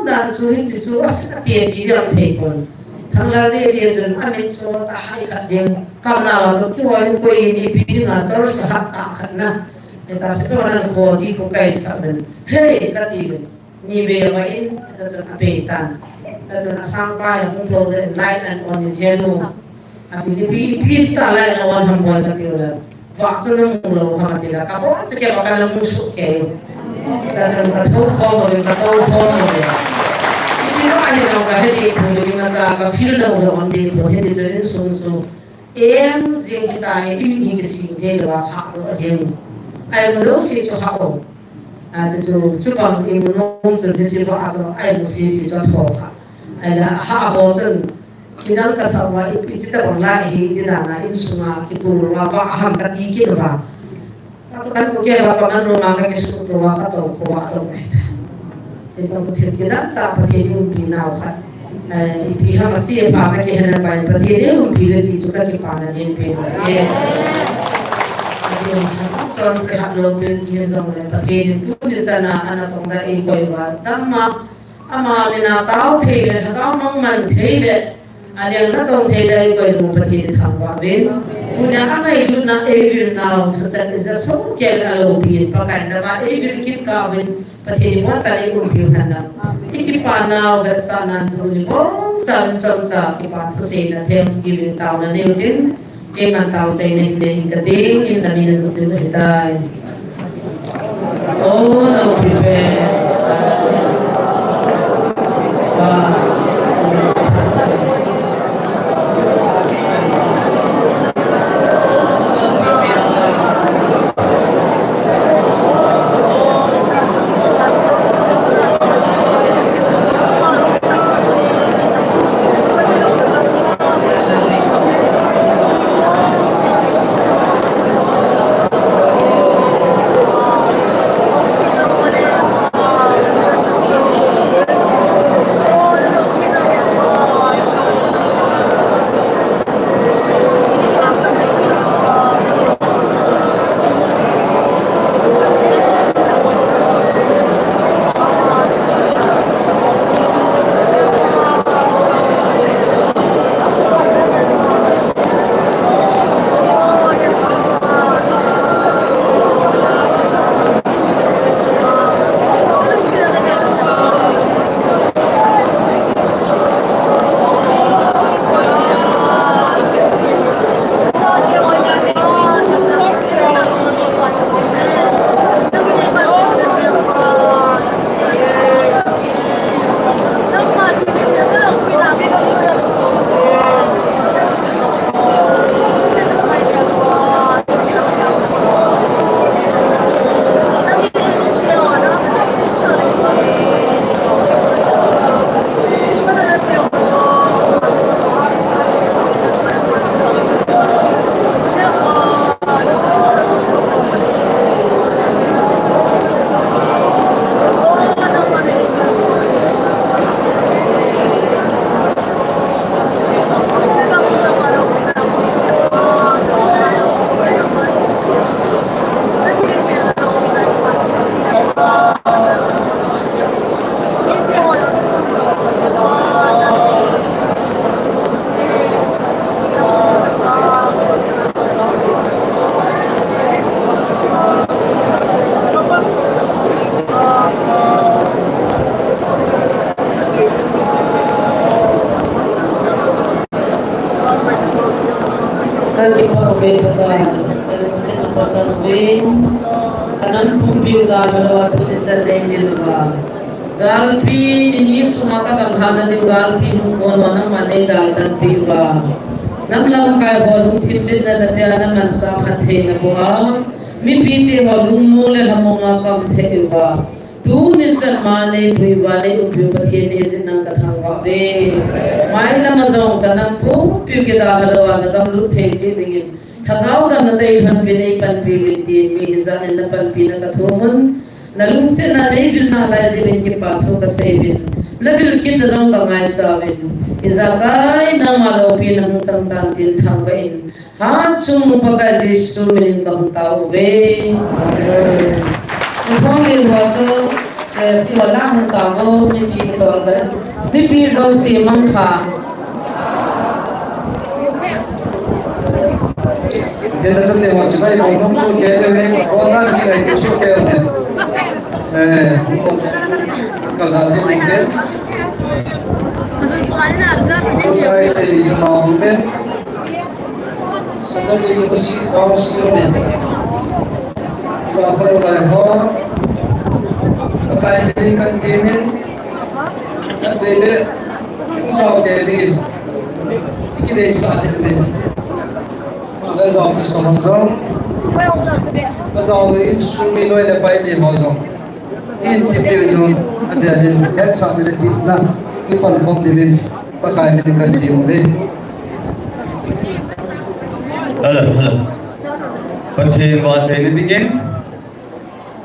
dan sulit sisu asal dia bilang tik pun. Thằng là đi dân anh số ta hay khát riêng cầm nào là cái hoài quay đi bị ngã tao sẽ hấp tạ khát na người ta sẽ có năng khó gì cũng cái sao mình hey cái gì như về vậy sẽ là bể tan sẽ là sang bài cũng thôi để light and on in hello thì bị ta lại là on ham boy cái gì là vợ cho nó mù lâu ham thì là các bạn sẽ kêu cái là mù sụt kêu sẽ là thâu kho rồi cái thâu kho rồi Kita ada yang kah di pulau yang ada feel dah orang di pulau yang di jadi sunsu, jeng kita ini sih dia lepas hak jeng, ayam tu sih tu hak orang, tu bang ibu nong tu di sini buat ayam sih tu hak, ada hak orang kita kasar itu kita orang lain di mana ini semua kita rumah paham kati kita lah, satu kan kita apa rumah kita suatu rumah kita kuat rumah. Itu kita tak pergi umpinau kan, pihak masih apa ke hendak bayar pergi umpinau di juga kita nak umpinau. Jadi macam sehat lobeng kita zaman pergi itu di sana anak tunggu ikut buat, amma mina tahu thei, tahu mangman thei, ada yang nak tahu thei dah ikut zaman pergi thangwa ben. Punya anak itu nak now terus semua kira lobeng pakai nama kita kawin. Pati mo tali umpiuhan na. Ikipanaw at sana tuloy mo sa kipat Hussein na Thanksgiving tao na niyo din. Kaya man tao sa inahindahing kating in na minasok din na itay. Oh, na-prepare. Kaki pagkakita sinapasanwin kanan pumpiuga galawat punin sa dahil ba galpi ini sumaka kamhana di galpi mukon mana mane galdan piwa namlang kay holung chiplit na dapya naman sa kante na buha mipiti holung mule hamonga kamte iwa tunin sa mane piwa ne upyo patiyene sinang kathangwa be mahila mazong kanang pumpiuga galawa na kamlut tensi dingin Thagao da naday han binay panpibiti mi izan na panpina kathumun nalungsin na nabil na lazimin ki patho ka sevin labil kin da zong ka ngai savin izakai na malopi na musang tantin thangwain han chung pagka jisu min kam tao be Nipong wato si wala hong sabo mi pi to agar mi pi zong si mangkha Jadi seperti yang macam ini, orang tu kaya ni, orang ni kaya tu kaya ni. Kalau ada mungkin, saya sendiri mahu mungkin, sedang ini mesti tahu sebelumnya. Sampai mulai hal, apa yang diberikan kami, dan bebek, usah jadi, ini dari saat ini. Sudah zaman semangat, zaman ini sumi loy lepai di mazam. Ini tipe itu ada head saat ini na ipan kom divin pakai dengan diumbe. Halo. Pati bahasa ini dingin.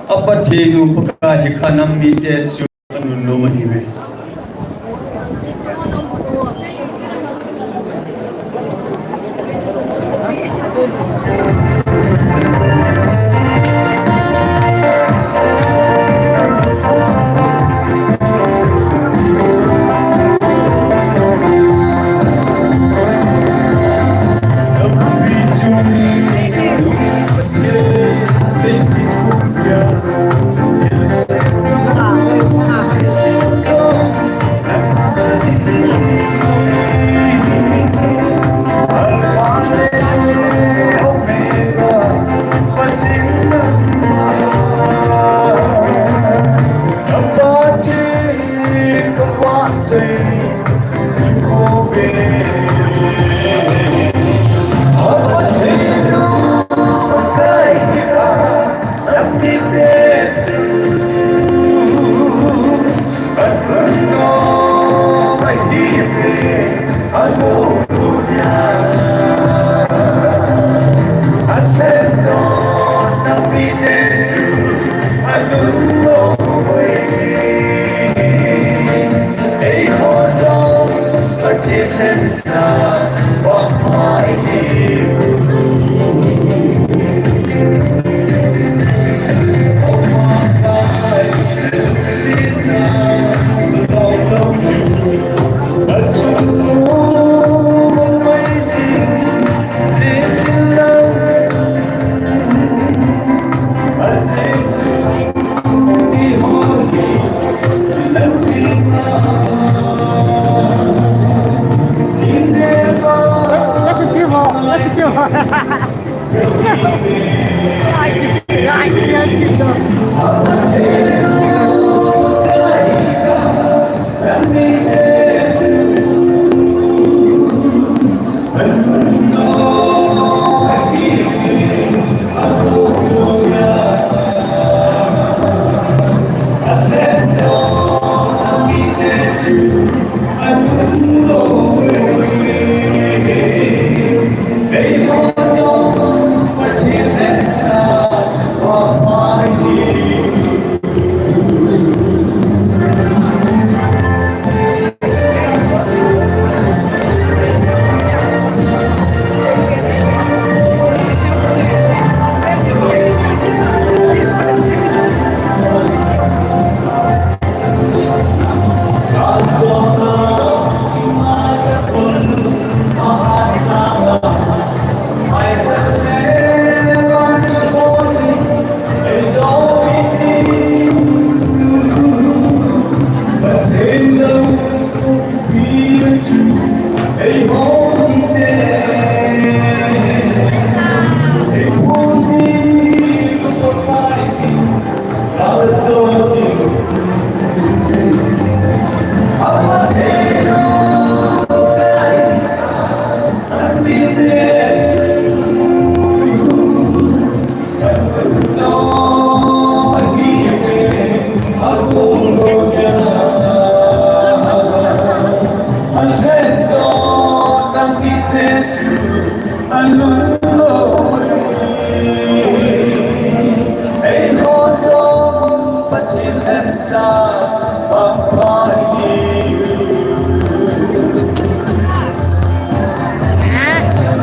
Apa tiru pakai kanam mite sukan lomah ini.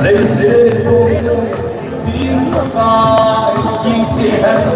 They say, being a guy, you see,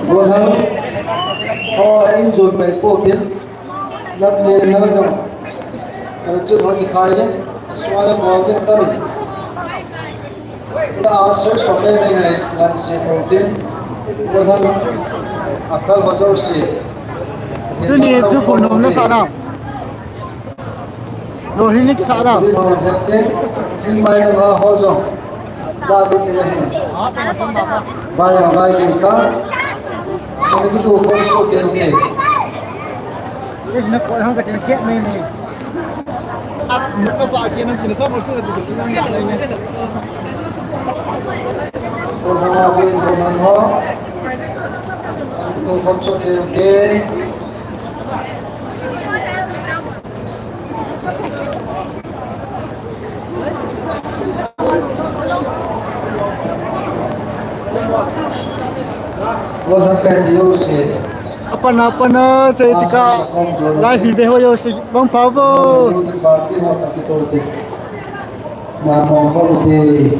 Buồn hơn họ anh rồi mày phô tiến lập liền nó rồi rồi chút họ đi khai nhé xóa lên vào cái tâm đã sẽ sống đây này làm gì đầu tiên buồn hơn akal bao giờ sẽ thứ này thứ phụ nữ nó sao nào rồi hình như cái sao nào rồi thế in mai là họ rồi ba cái này vài kita ini gitu konsol oke nó coi không cái chuyện chết này này nó sao kia nó sao mà sao được xin nó này này Bukan ho itu konsol oke Bukan pendiu sih apa na saya tika live video yo si bang Pavo Berarti otak itu na mongkol di